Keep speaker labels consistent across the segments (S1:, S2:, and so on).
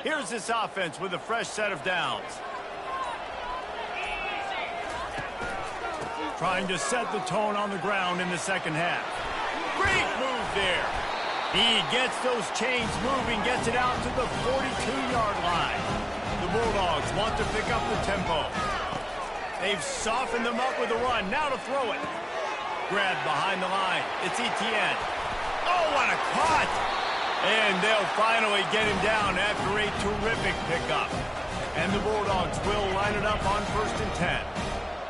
S1: Here's this offense with a fresh set of downs. Trying to set the tone on the ground in the second half. Great move there. He gets those chains moving, gets it out to the 42-yard line. The Bulldogs want to pick up the tempo. They've softened them up with a run. Now to throw it. Grabbed behind the line. It's Etienne. Oh, what a cut! And they'll finally get him down after a terrific pickup. And the Bulldogs will line it up on 1st and 10.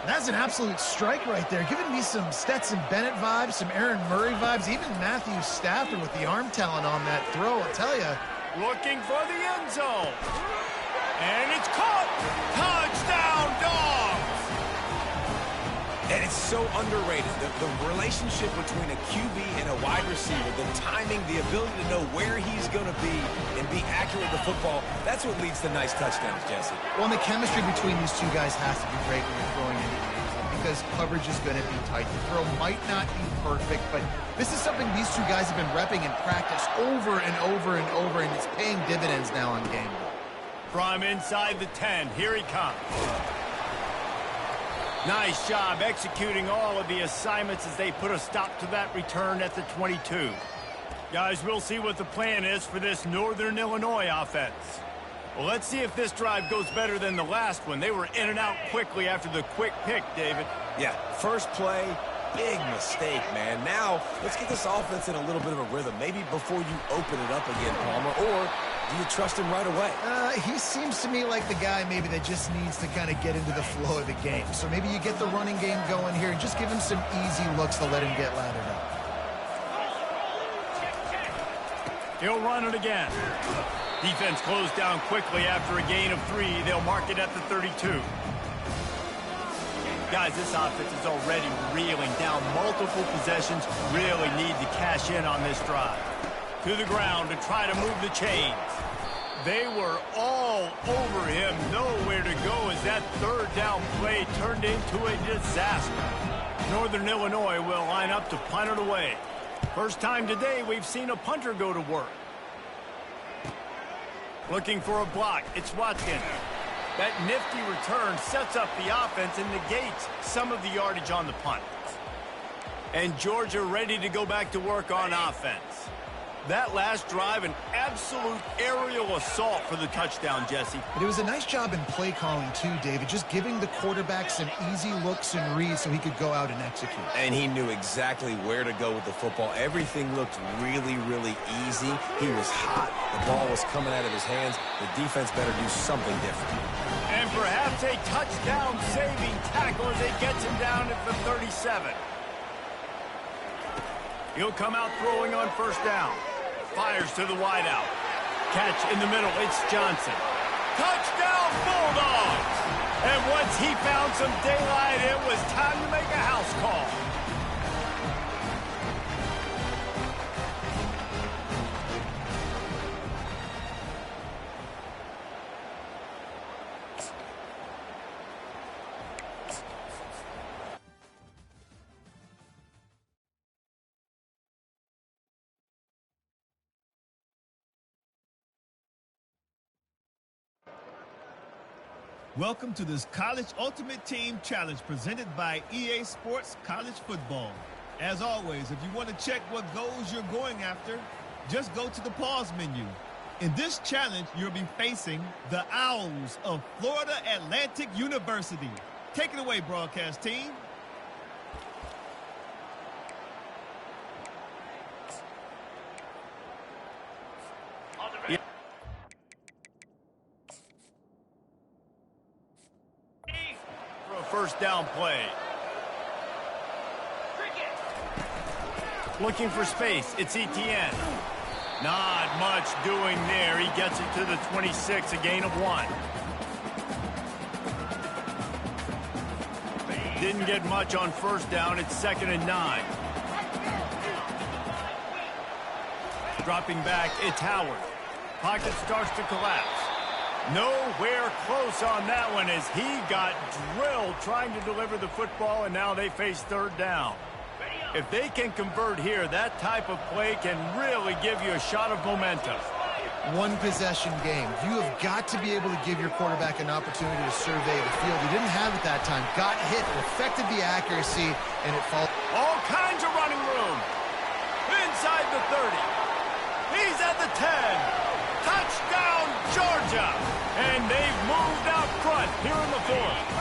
S2: That's an absolute strike right there. Giving me some Stetson Bennett vibes, some Aaron Murray vibes, even Matthew Stafford with the arm talent on that throw, I'll tell you.
S1: Looking for the end zone. And it's caught. Touchdown, Dogs!
S3: And it's so underrated. The relationship between a QB and a wide receiver, the timing, the ability to know where he's going to be and be accurate with the football, that's what leads to nice touchdowns, Jesse.
S2: Well, and the chemistry between these two guys has to be great when you're throwing into games because coverage is going to be tight. The throw might not be perfect, but this is something these two guys have been repping in practice over and over and over, and it's paying dividends now on game day.
S1: From inside the 10, here he comes. Nice job executing all of the assignments as they put a stop to that return at the 22. Guys, we'll see what the plan is for this Northern Illinois offense. Well, let's see if this drive goes better than the last one. They were in and out quickly after the quick pick, David.
S3: Yeah, first play, big mistake, man. Now, let's get this offense in a little bit of a rhythm. Maybe before you open it up again, Palmer, or do you trust him right away?
S2: He seems to me like the guy maybe that just needs to kind of get into the flow of the game. So maybe you get the running game going here and just give him some easy looks to let him get lathered up.
S1: He'll run it again. Defense closed down quickly after a gain of 3. They'll mark it at the 32. Guys, this offense is already reeling down. Multiple possessions, really need to cash in on this drive. To the ground to try to move the chains. They were all over him. Nowhere to go as that third down play turned into a disaster. Northern Illinois will line up to punt it away. First time today we've seen a punter go to work. Looking for a block. It's Watkins. That nifty return sets up the offense and negates some of the yardage on the punt. And Georgia ready to go back to work on offense. That last drive, an absolute aerial assault for the touchdown, Jesse.
S2: But it was a nice job in play calling, too, David, just giving the quarterback some easy looks and reads so he could go out and execute.
S3: And he knew exactly where to go with the football. Everything looked really, really easy. He was hot. The ball was coming out of his hands. The defense better do something different.
S1: And perhaps a touchdown-saving tackle as it gets him down at the 37. He'll come out throwing on first down. Fires to the wideout. Catch in the middle. It's Johnson. Touchdown, Bulldogs! And once he found some daylight, it was time to make a house call.
S4: Welcome to this College Ultimate Team Challenge presented by EA Sports College Football. As always, if you want to check what goals you're going after, just go to the pause menu. In this challenge, you'll be facing the Owls of Florida Atlantic University. Take it away, broadcast team.
S1: First down play. Looking for space. It's Etienne. Not much doing there. He gets it to the 26, a gain of 1. Didn't get much on first down. It's 2nd and 9. Dropping back, it's Howard. Pocket starts to collapse. Nowhere close on that one as he got drilled trying to deliver the football, and now they face third down. If they can convert here, that type of play can really give you a shot of momentum.
S2: one-possession game. You have got to be able to give your quarterback an opportunity to survey the field. He didn't have it that time. Got hit, it affected the accuracy, and it followed.
S1: All kinds of running room. Inside the 30. He's at the 10. Touchdown, Georgia. And they've moved out front here in the fourth.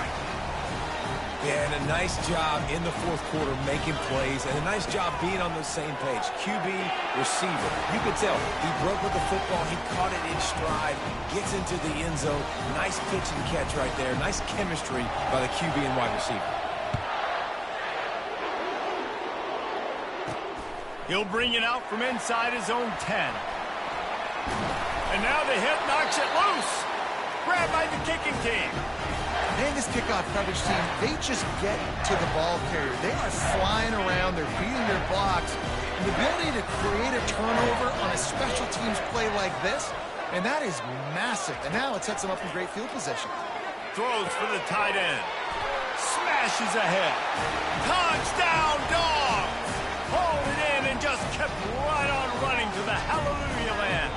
S3: Yeah, and a nice job in the fourth quarter making plays, and a nice job being on the same page. QB, receiver. You could tell he broke with the football. He caught it in stride, gets into the end zone. Nice pitch and catch right there. Nice chemistry by the QB and wide receiver.
S1: He'll bring it out from inside his own 10. And now the hit knocks it loose. Grabbed by the kicking team.
S2: And this kickoff coverage team, they just get to the ball carrier. They are flying around. They're beating their blocks. And the ability to create a turnover on a special teams play like this, and that is massive. And now it sets them up in great field position.
S1: Throws for the tight end. Smashes ahead. Touchdown, Dogs! Hauled it in and just kept right on running to the hallelujah land.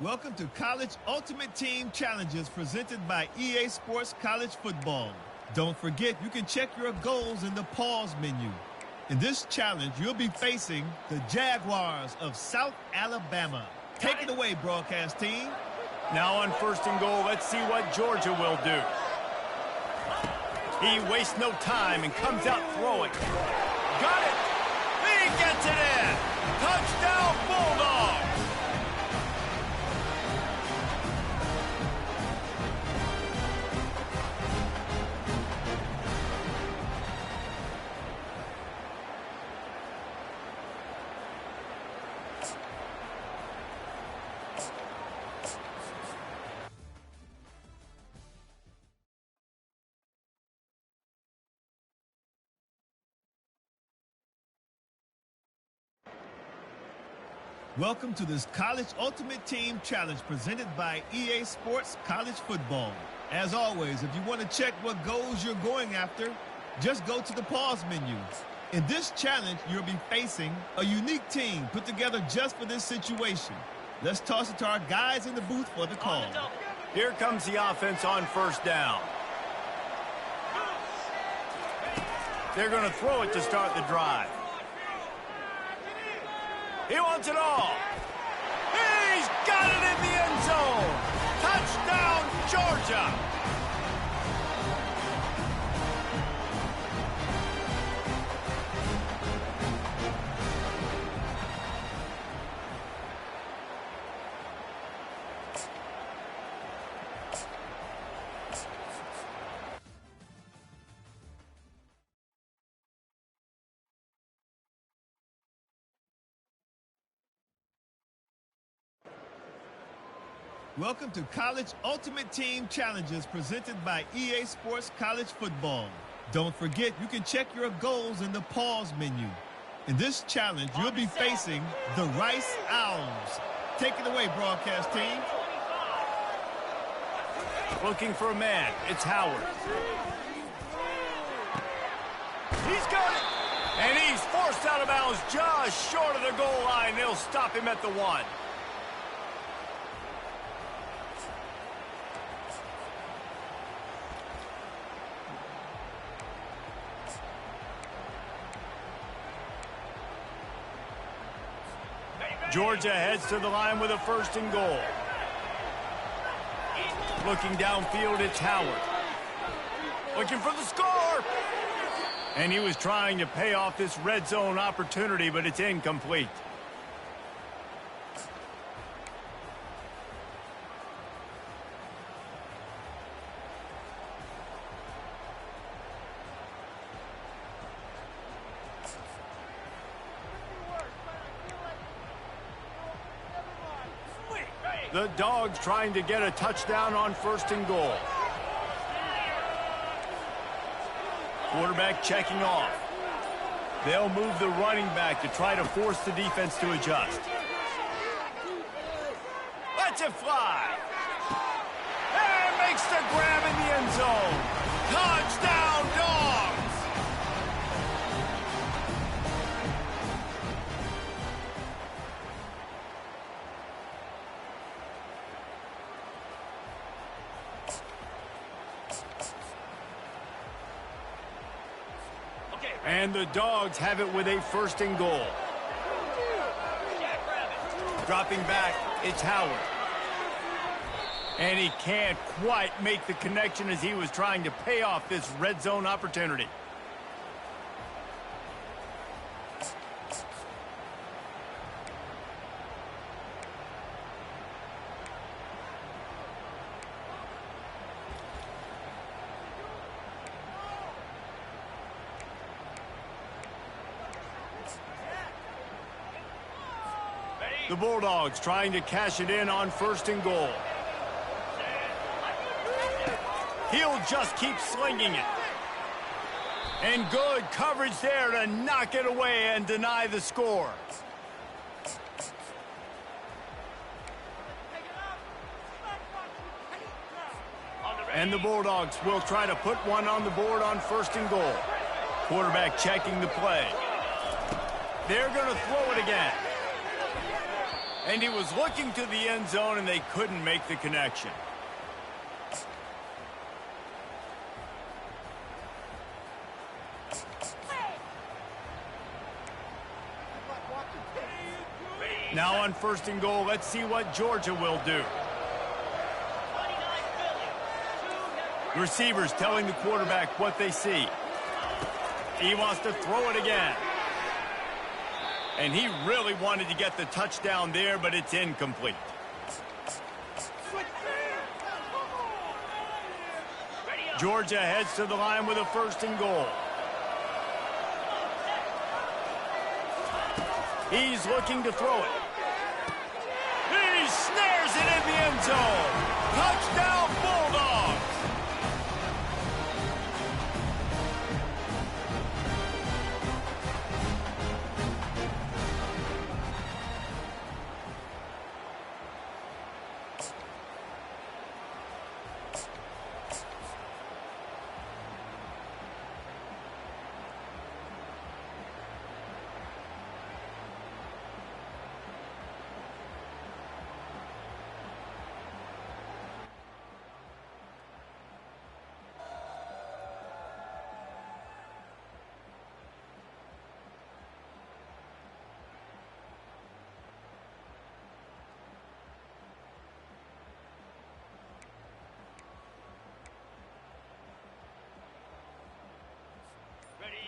S4: Welcome to College Ultimate Team Challenges presented by EA Sports College Football. Don't forget, you can check your goals in the pause menu. In this challenge, you'll be facing the Jaguars of South Alabama. Take it away, broadcast team.
S1: Now on 1st and goal, let's see what Georgia will do. He wastes no time and comes out throwing. Got it! He gets it in! Touchdown, Bulldogs!
S4: Welcome to this College Ultimate Team Challenge presented by EA Sports College Football. As always, if you want to check what goals you're going after, just go to the pause menu. In this challenge, you'll be facing a unique team put together just for this situation. Let's toss it to our guys in the booth for the call.
S1: Here comes the offense on 1st down. They're going to throw it to start the drive. He wants it all. He's got it in the end zone. Touchdown, Georgia.
S4: Welcome to College Ultimate Team Challenges presented by EA Sports College Football. Don't forget, you can check your goals in the pause menu. In this challenge, you'll be facing the Rice Owls. Take it away, broadcast team.
S1: Looking for a man. It's Howard. He's got it. And he's forced out of bounds just short of the goal line. They'll stop him at the 1. Georgia heads to the line with a 1st and goal. Looking downfield, it's Howard. Looking for the score. And he was trying to pay off this red zone opportunity, but it's incomplete. The Dogs trying to get a touchdown on 1st and goal. Quarterback checking off. They'll move the running back to try to force the defense to adjust. Lets it fly. And makes the grab in the end zone. Touchdown, Dogs! And the Dogs have it with a 1st and goal. Dropping back, it's Howard. And he can't quite make the connection as he was trying to pay off this red zone opportunity. The Bulldogs trying to cash it in on 1st and goal. He'll just keep slinging it. And good coverage there to knock it away and deny the score. And the Bulldogs will try to put one on the board on 1st and goal. Quarterback checking the play. They're going to throw it again. And he was looking to the end zone, and they couldn't make the connection. Now on 1st and goal, let's see what Georgia will do. Receivers telling the quarterback what they see. He wants to throw it again. And he really wanted to get the touchdown there, but it's incomplete. Georgia heads to the line with a 1st and goal. He's looking to throw it. He snares it in the end zone. Touchdown, Bulldogs!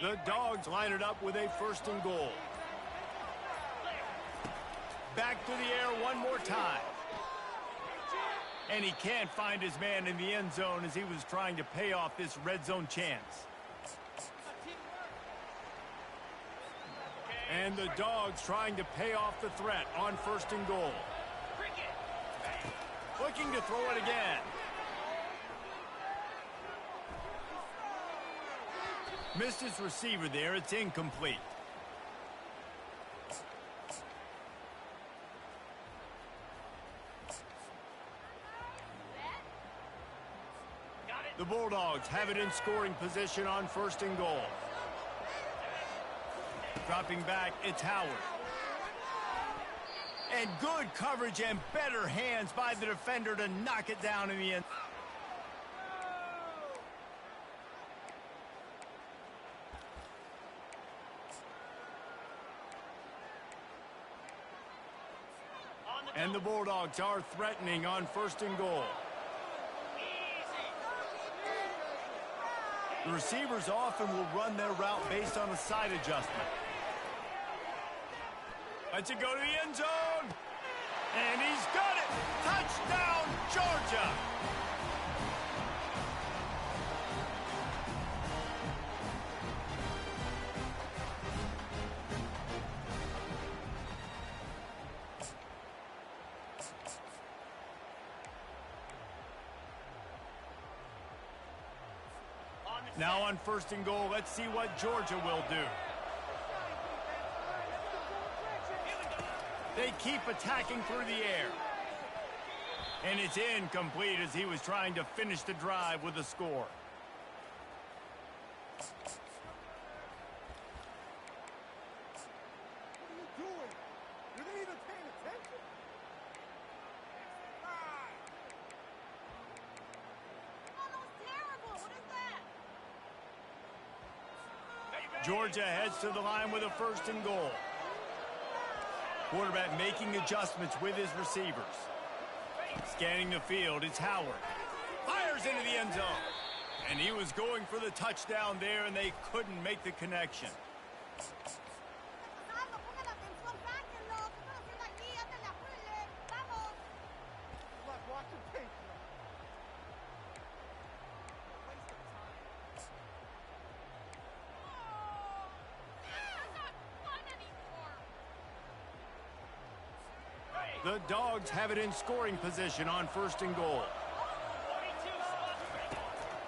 S1: The Dogs line it up with a 1st and goal. Back to the air one more time. And he can't find his man in the end zone as he was trying to pay off this red zone chance. And the Dogs trying to pay off the threat on 1st and goal. Looking to throw it again. Missed his receiver there. It's incomplete. The Bulldogs have it in scoring position on 1st and goal. Dropping back, it's Howard. And good coverage and better hands by the defender to knock it down in the end. And the Bulldogs are threatening on 1st and goal. The receivers often will run their route based on a side adjustment. Lets it go to the end zone. And he's got it. Touchdown, Georgia. Now on 1st and goal, let's see what Georgia will do. They keep attacking through the air. And it's incomplete as he was trying to finish the drive with a score. Georgia heads to the line with a 1st and goal. Quarterback making adjustments with his receivers. Scanning the field, it's Howard. Fires into the end zone. And he was going for the touchdown there, and they couldn't make the connection. The Dogs have it in scoring position on 1st and goal.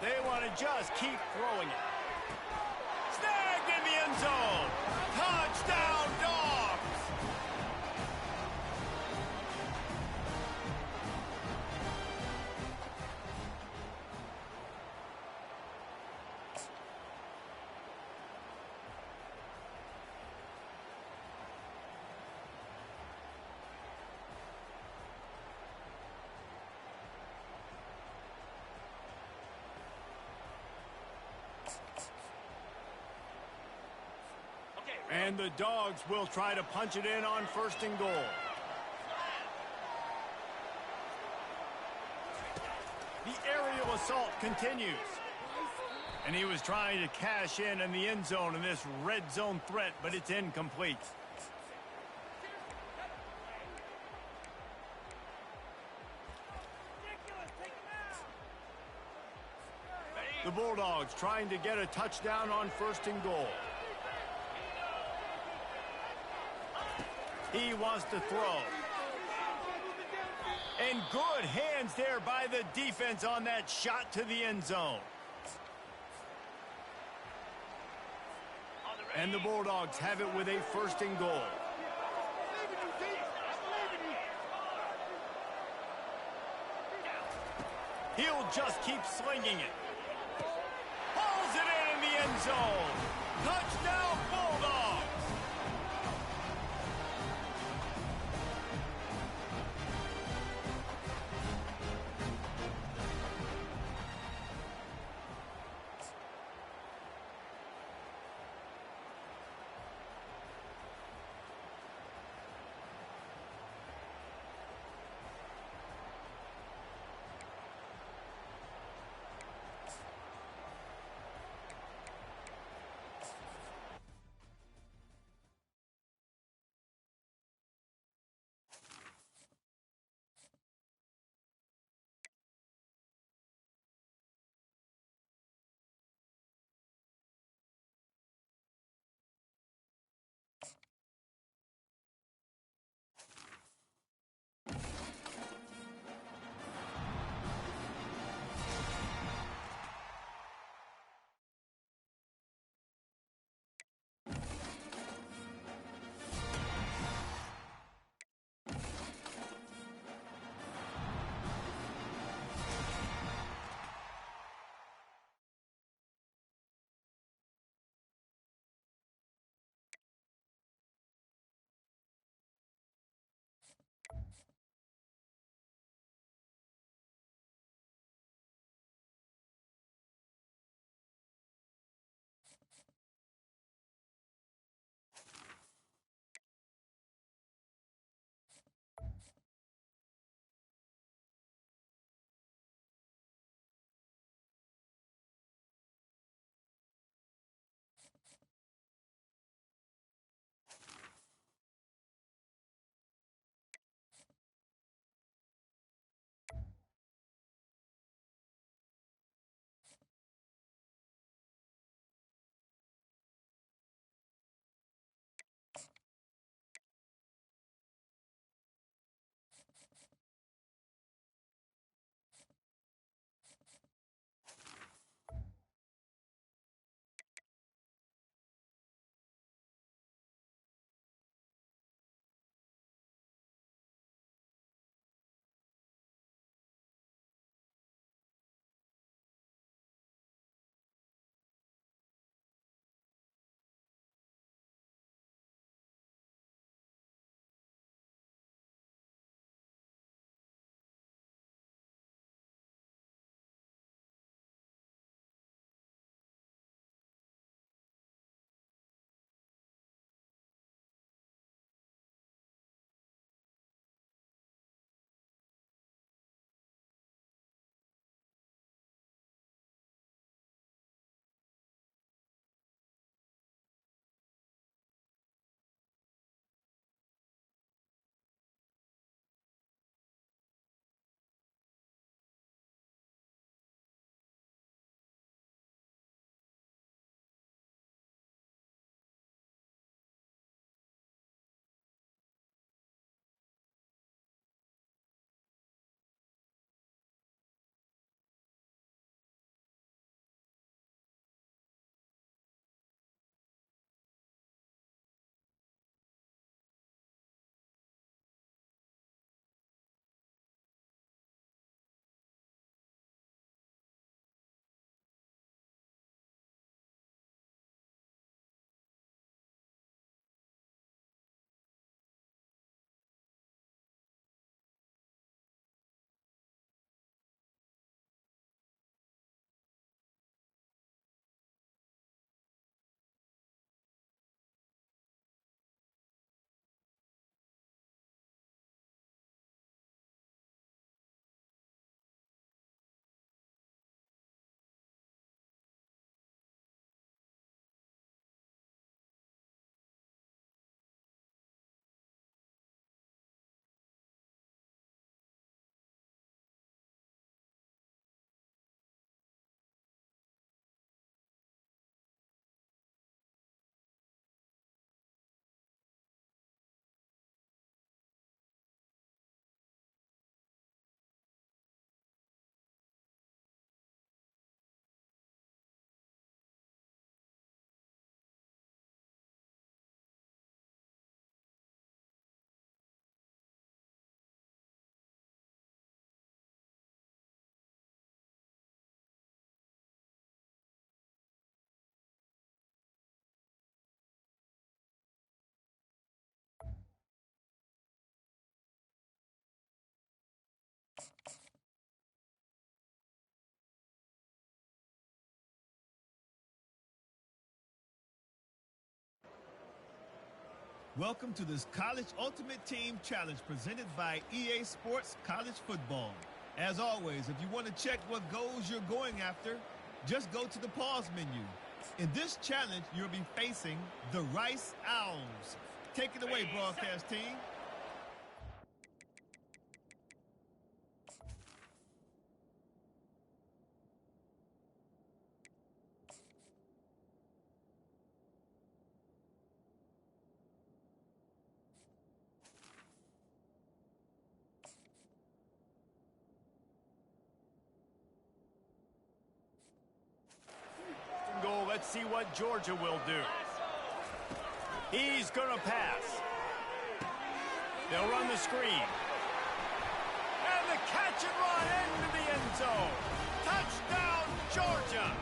S1: They want to just keep throwing it. Snagged in the end zone. Touchdown, Dogs! And the Dogs will try to punch it in on 1st and goal. The aerial assault continues. And he was trying to cash in the end zone in this red zone threat, but it's incomplete. The Bulldogs trying to get a touchdown on 1st and goal. He wants to throw. And good hands there by the defense on that shot to the end zone. And the Bulldogs have it with a 1st and goal. He'll just keep slinging it. Pulls it in the end zone. Touchdown, Bulldogs!
S4: Welcome to this College Ultimate Team Challenge presented by EA Sports College Football. As always, if you want to check what goals you're going after, just go to the pause menu. In this challenge, you'll be facing the Rice Owls. Take it away, broadcast team.
S1: Goal. Let's see what Georgia will do. He's going to pass. They'll run the screen. And the catch and run into the end zone. Touchdown, Georgia.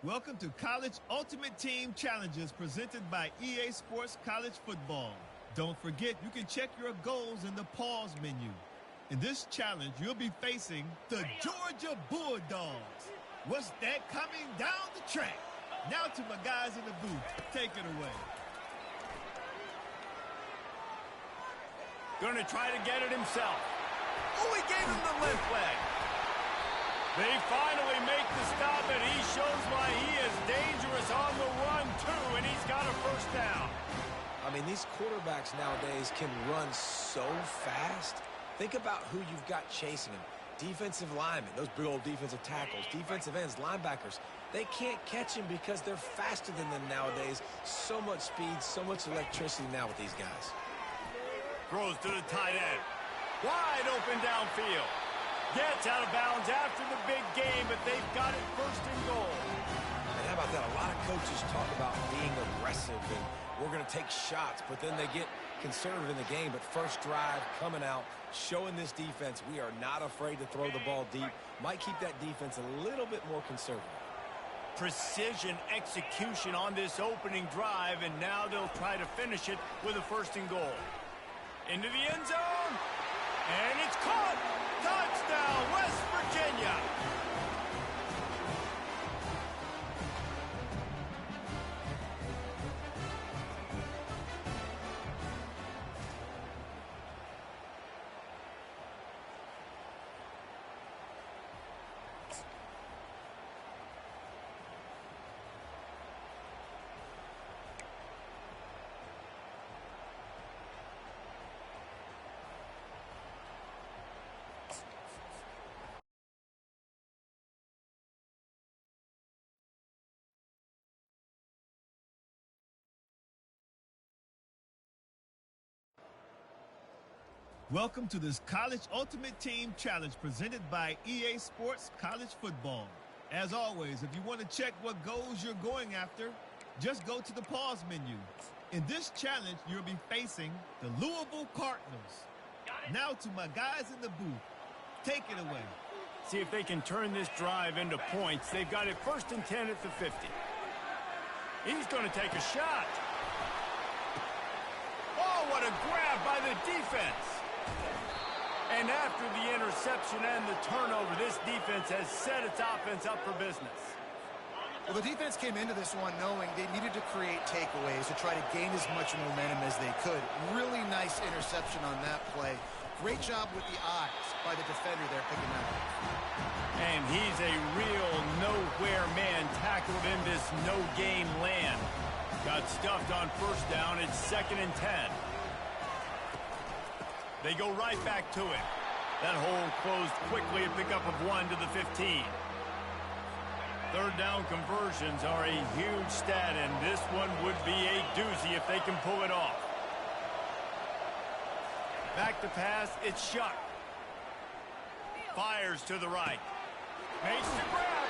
S4: Welcome to College Ultimate Team Challenges presented by EA Sports College Football. Don't forget, you can check your goals in the pause menu. In this challenge, you'll be facing the Georgia Bulldogs. What's that coming down the track? Now to my guys in the booth. Take it away.
S1: Going to try to get it himself. Oh, he gave him the limp leg. They finally make the stop, and he shows why he is dangerous on the run, too, and he's got a first down.
S3: I mean, these quarterbacks nowadays can run so fast. Think about who you've got chasing him. Defensive linemen, those big old defensive tackles, defensive ends, linebackers. They can't catch him because they're faster than them nowadays. So much speed, so much electricity now with these guys.
S1: Throws to the tight end. Wide open downfield. Gets out of bounds after the big game, but they've got it first and goal.
S3: And how about that? A lot of coaches talk about being aggressive and we're going to take shots, but then they get conservative in the game. But first drive, coming out, showing this defense we are not afraid to throw the ball deep. Might keep that defense a little bit more conservative.
S1: Precision execution on this opening drive, and now they'll try to finish it with a first and goal. Into the end zone, and it's caught. Touchdown, West Virginia.
S4: Welcome to this College Ultimate Team Challenge presented by EA Sports College Football. As always, if you want to check what goals you're going after, just go to the pause menu. In this challenge, you'll be facing the Louisville Cardinals. Now to my guys in the booth. Take it away.
S1: See if they can turn this drive into points. They've got it first and 10 at the 50. He's going to take a shot. Oh, what a grab by the defense. And after the interception and the turnover, this defense has set its offense up for business.
S2: Well, the defense came into this one knowing they needed to create takeaways to try to gain as much momentum as they could. Really nice interception on that play. Great job with the eyes by the defender there picking that up.
S1: And he's a real nowhere man tackled in this no-gain land. Got stuffed on first down. It's 2nd and 10. They go right back to it. That hole closed quickly, a pickup of 1 to the 15. Third down conversions are a huge stat, and this one would be a doozy if they can pull it off. Back to pass, it's Shuck. Fires to the right. Makes the grab.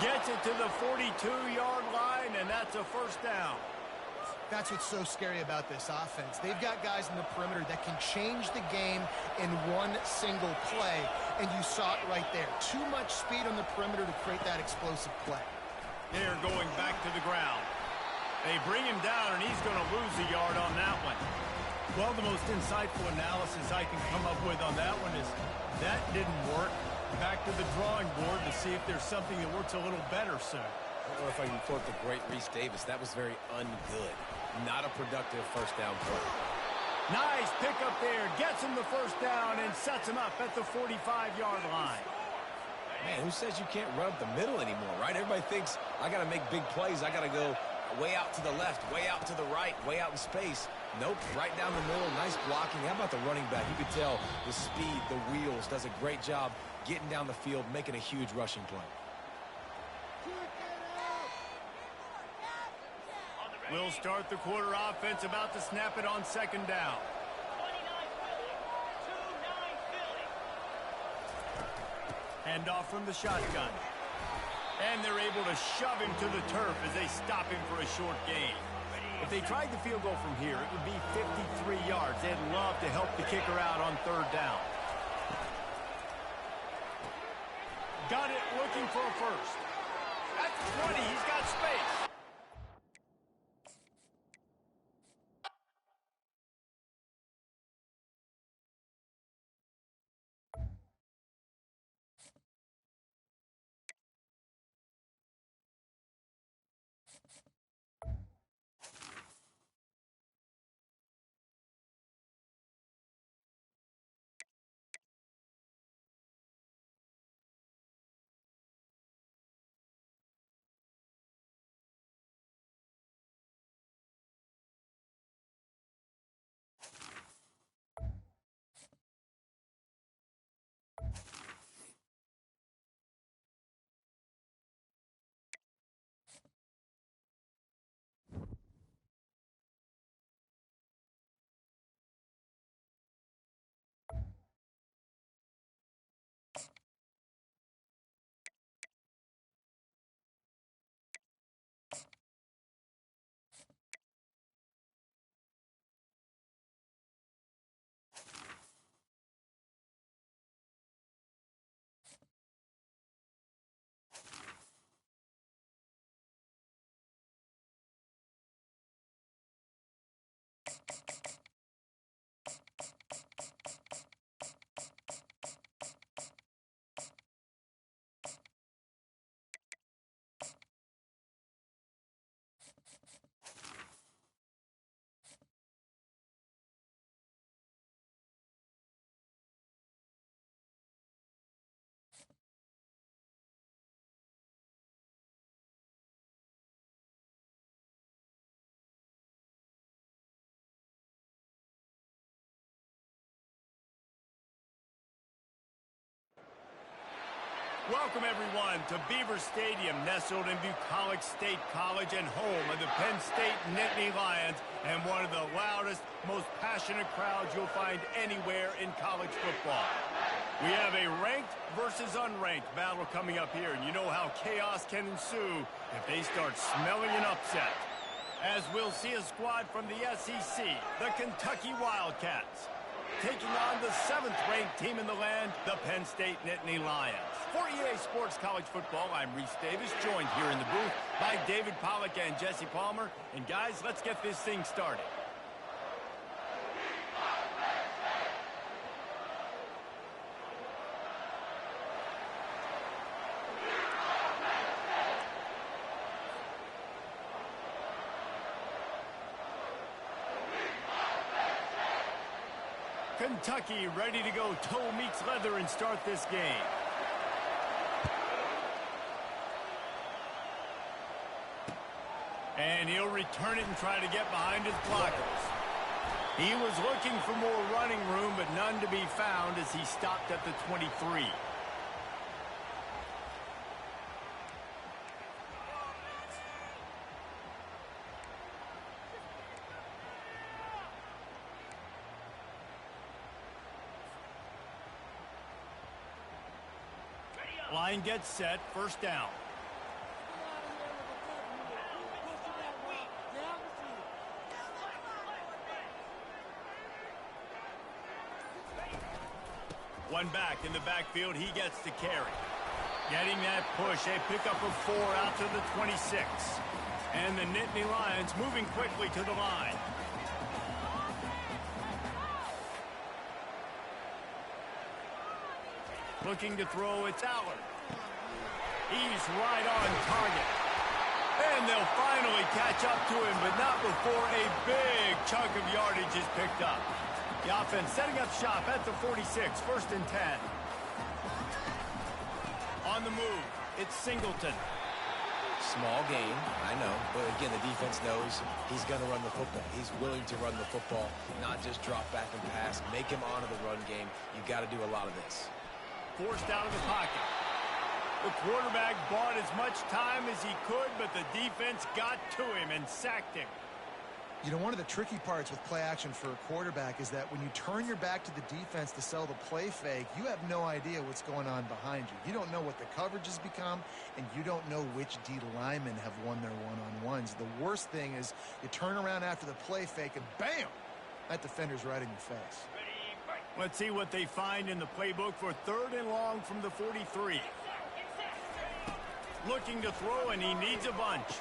S1: Gets it to the 42-yard line, and that's a first down.
S2: That's what's so scary about this offense. They've got guys in the perimeter that can change the game in one single play, and you saw it right there. Too much speed on the perimeter to create that explosive play.
S1: They're going back to the ground. They bring him down, and he's going to lose a yard on that one.
S4: Well, the most insightful analysis I can come up with on that one is that didn't work. Back to the drawing board to see if there's something that works a little better, sir.
S3: I don't know if I can quote the great Reese Davis. That was very ungood. Not a productive first down play.
S1: Nice pickup there. Gets him the first down and sets him up at the 45-yard line.
S3: Man, who says you can't run up the middle anymore, right? Everybody thinks I got to make big plays. I got to go way out to the left, way out to the right, way out in space. Nope, right down the middle. Nice blocking. How about the running back? You could tell the speed, the wheels, does a great job getting down the field, making a huge rushing play.
S1: We'll start the quarter offense, about to snap it on 2nd down. Handoff from the shotgun. And they're able to shove him to the turf as they stop him for a short gain. If they tried the field goal from here, it would be 53 yards. They'd love to help the kicker out on 3rd down. Got it, looking for a first. At the 20, he's got space. Welcome, everyone, to Beaver Stadium, nestled in Bucolic State College and home of the Penn State Nittany Lions, and one of the loudest, most passionate crowds you'll find anywhere in college football. We have a ranked versus unranked battle coming up here, and you know how chaos can ensue if they start smelling an upset. As we'll see a squad from the SEC, the Kentucky Wildcats, taking on the 7th-ranked team in the land, the Penn State Nittany Lions. For EA Sports College Football, I'm Reese Davis, joined here in the booth by David Pollack and Jesse Palmer. And guys, let's get this thing started. Kentucky ready to go toe meets leather and start this game. And he'll return it and try to get behind his blockers. He was looking for more running room, but none to be found as he stopped at the 23. Line gets set, first down. One back in the backfield, he gets to carry. Getting that push, a pickup of 4 out to the 26. And the Nittany Lions moving quickly to the line. Looking to throw, it's Allard. He's right on target. And they'll finally catch up to him, but not before a big chunk of yardage is picked up. The offense setting up shop at the 46, first and 10. On the move, it's Singleton.
S3: Small game, I know, but again, the defense knows he's going to run the football. He's willing to run the football, not just drop back and pass, make him honor the run game. You've got to do a lot of this.
S1: Forced out of the pocket. The quarterback bought as much time as he could, but the defense got to him and sacked him.
S2: You know, one of the tricky parts with play action for a quarterback is that when you turn your back to the defense to sell the play fake, you have no idea what's going on behind you. You don't know what the coverage has become, and you don't know which D linemen have won their one-on-ones. The worst thing is you turn around after the play fake, and bam! That defender's right in your face.
S1: Let's see what they find in the playbook for 3rd and long from the 43. Looking to throw, and he needs a bunch.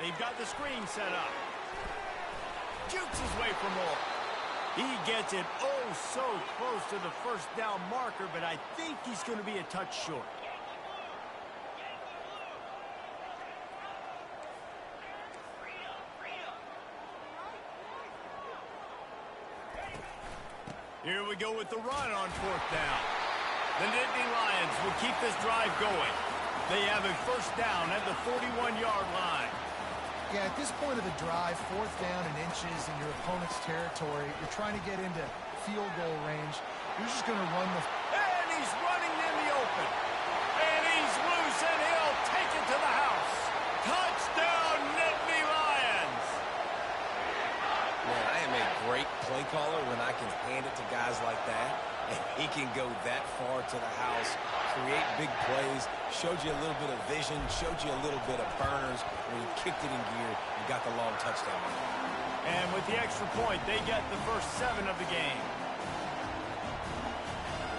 S1: They've got the screen set up. Jukes his way for more. He gets it oh so close to the first down marker, but I think he's going to be a touch short. Here we go with the run on 4th down. The Nittany Lions will keep this drive going. They have a first down at the 41-yard line.
S2: Yeah, at this point of the drive, 4th down and inches in your opponent's territory, you're trying to get into field goal range. You're just going to run the...
S1: And he's running in the open. And he's loose, and he'll take it to the house. Touchdown, Nittany Lions!
S3: Man, I am a great play caller when I can hand it to guys like that. And he can go that far to the house, create big plays, showed you a little bit of vision, showed you a little bit of burners when he kicked it in gear and got the long touchdown.
S1: And with the extra point, they get the first 7 of the game.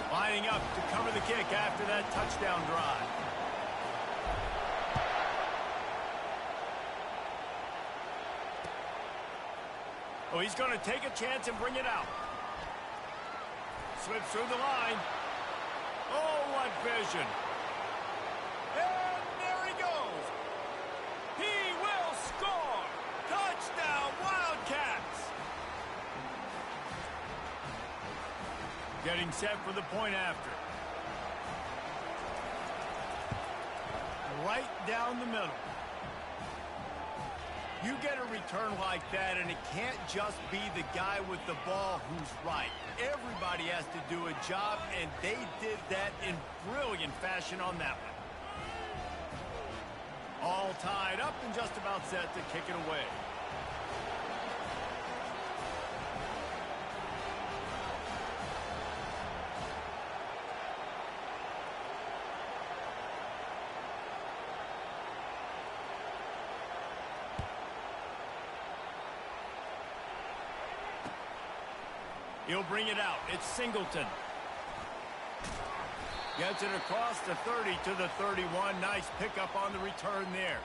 S1: Lining up to cover the kick after that touchdown drive. Oh, he's going to take a chance and bring it out. Slips through the line. Oh, what vision. And there he goes. He will score. Touchdown, Wildcats. Getting set for the point after. Right down the middle. You get a return like that, and it can't just be the guy with the ball who's right. Everybody has to do a job, and they did that in brilliant fashion on that one. All tied up and just about set to kick it away. He'll bring it out. It's Singleton. Gets it across the 30 to the 31. Nice pickup on the return there.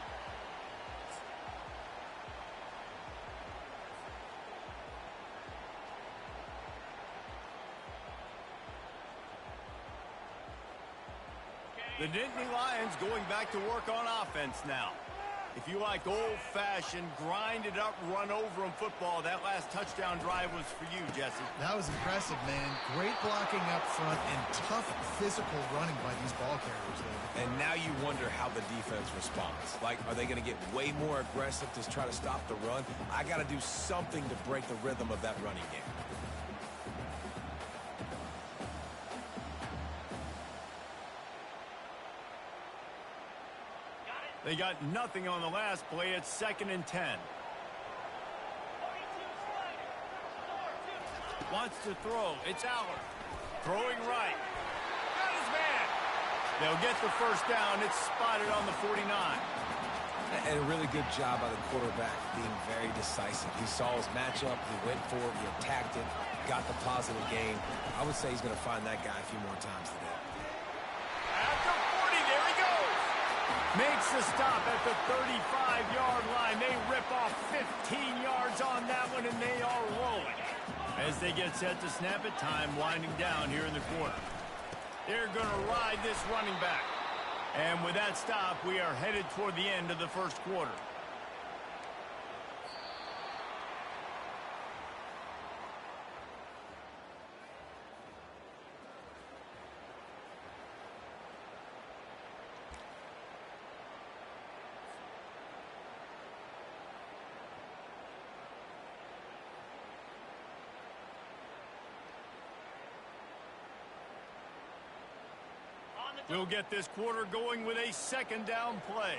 S1: The Nittany Lions going back to work on offense now. If you like old-fashioned, grinded-up, run-over-'em football, that last touchdown drive was for you, Jesse.
S2: That was impressive, man. Great blocking up front and tough physical running by these ball carriers, David.
S3: And now you wonder how the defense responds. Like, are they going to get way more aggressive to try to stop the run? I got to do something to break the rhythm of that running game.
S1: They got nothing on the last play. It's 2nd and 10. Wants to throw. It's Aller. Throwing right. Got his man. They'll get the first down. It's spotted on the 49.
S3: And a really good job by the quarterback being very decisive. He saw his matchup. He went for it. He attacked it. Got the positive gain. I would say he's going to find that guy a few more times today.
S1: At the 40, there he goes. Makes the stop at the 35-yard line. They rip off 15 yards on that one, and they are rolling. As they get set to snap it, time winding down here in the quarter. They're going to ride this running back. And with that stop, we are headed toward the end of the first quarter. We'll get this quarter going with a 2nd down play.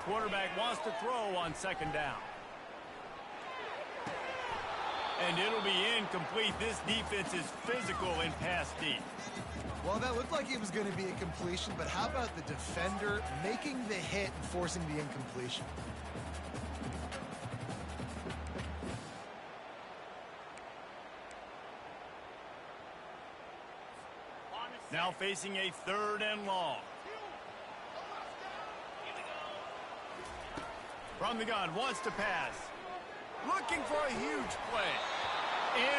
S1: Quarterback wants to throw on 2nd down. And it'll be incomplete. This defense is physical in pass deep.
S2: Well, that looked like it was going to be a completion, but how about the defender making the hit and forcing the incompletion?
S1: Now facing a 3rd and long. From the gun, wants to pass. Looking for a huge play.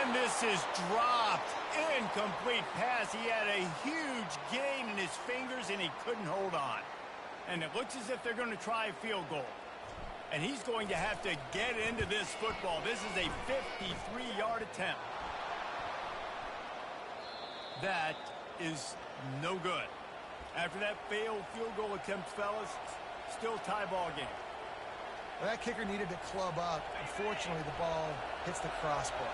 S1: And this is dropped. Incomplete pass. He had a huge gain in his fingers, and he couldn't hold on. And it looks as if they're going to try a field goal. And he's going to have to get into this football. This is a 53-yard attempt. That is no good. After that failed field goal attempt, fellas, still tie ball game.
S2: Well, that kicker needed to club up. Unfortunately, the ball hits the crossbar.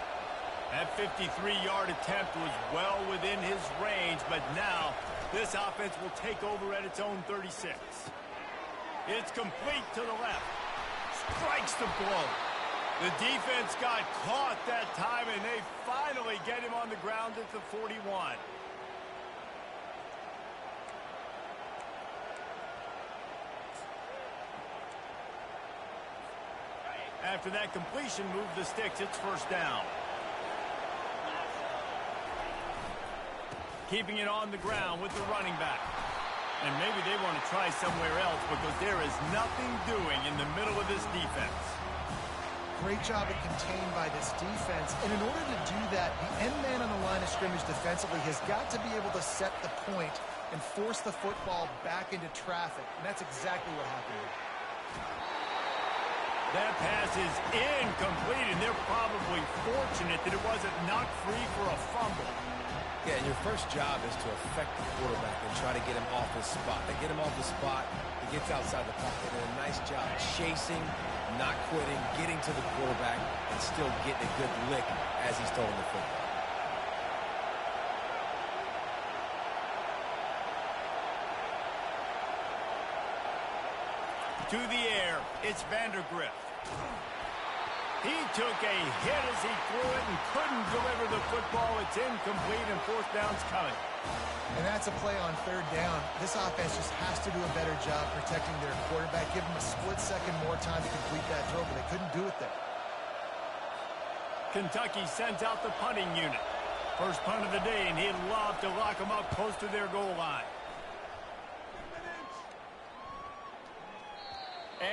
S1: That 53-yard attempt was well within his range, but now this offense will take over at its own 36. It's complete to the left. Strikes the blow. The defense got caught that time, and they finally get him on the ground at the 41. After that completion, move the sticks. It's 1st down. Keeping it on the ground with the running back. And maybe they want to try somewhere else because there is nothing doing in the middle of this defense.
S2: Great job at contained by this defense. And in order to do that, the end man on the line of scrimmage defensively has got to be able to set the point and force the football back into traffic. And that's exactly what happened.
S1: That pass is incomplete, and they're probably fortunate that it wasn't knocked free for a fumble.
S3: Yeah, and your first job is to affect the quarterback and try to get him off his spot. They get him off the spot, he gets outside the pocket. And a nice job chasing, not quitting, getting to the quarterback, and still getting a good lick as he's throwing the football.
S1: To the air, it's Vandergrift. He took a hit as he threw it and couldn't deliver the football. It's incomplete, and 4th down's coming.
S2: And that's a play on 3rd down. This offense just has to do a better job protecting their quarterback. Give them a split second more time to complete that throw, but they couldn't do it there.
S1: Kentucky sends out the punting unit. First punt of the day, and he'd love to lock them up close to their goal line.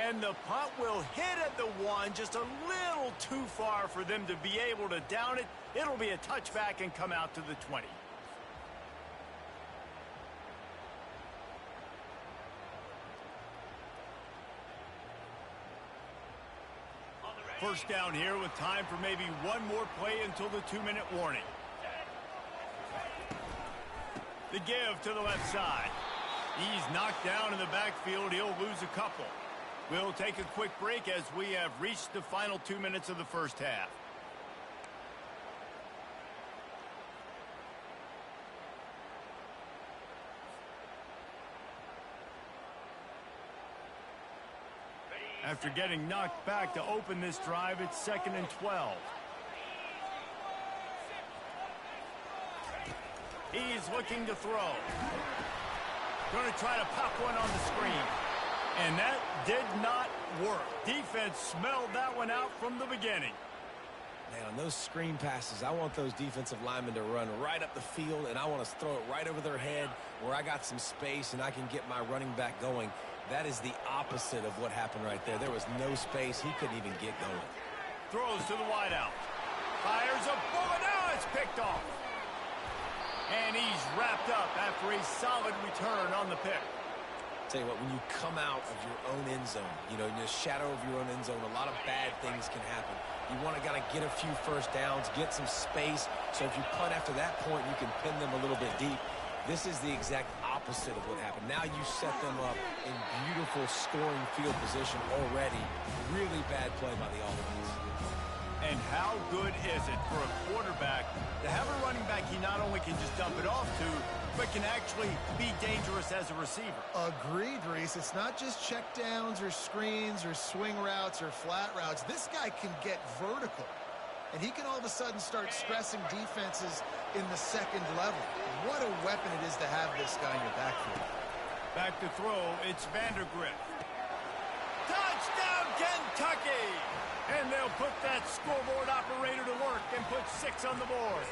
S1: And the punt will hit at the 1, just a little too far for them to be able to down it. It'll be a touchback and come out to the 20. First down here with time for maybe one more play until the 2-minute warning. The give to the left side. He's knocked down in the backfield. He'll lose a couple. We'll take a quick break as we have reached the final 2 minutes of the first half. After getting knocked back to open this drive, it's 2nd and 12. He's looking to throw. Going to try to pop one on the screen. And that did not work. Defense smelled that one out from the beginning.
S3: Man, on those screen passes, I want those defensive linemen to run right up the field, and I want to throw it right over their head where I got some space and I can get my running back going. That is the opposite of what happened right there. There was no space. He couldn't even get going.
S1: Throws to the wideout. Fires a bullet. Now it's picked off. And he's wrapped up after a solid return on the pick.
S3: Tell you what, when you come out of your own end zone, you know, in the shadow of your own end zone, a lot of bad things can happen. You want to get a few first downs, get some space, so if you punt after that point, you can pin them a little bit deep. This is the exact opposite of what happened. Now you set them up in beautiful scoring field position already. Really bad play by the offense.
S1: And how good is it for a quarterback to have a running back he not only can just dump it off to, but can actually be dangerous as a receiver?
S2: Agreed, Reese. It's not just check downs or screens or swing routes or flat routes. This guy can get vertical. And he can all of a sudden start stressing defenses in the second level. What a weapon it is to have this guy in your backfield.
S1: Back to throw, it's Vandergrift. Touchdown, Kentucky! And they'll put that scoreboard operator to work and put 6 on the board.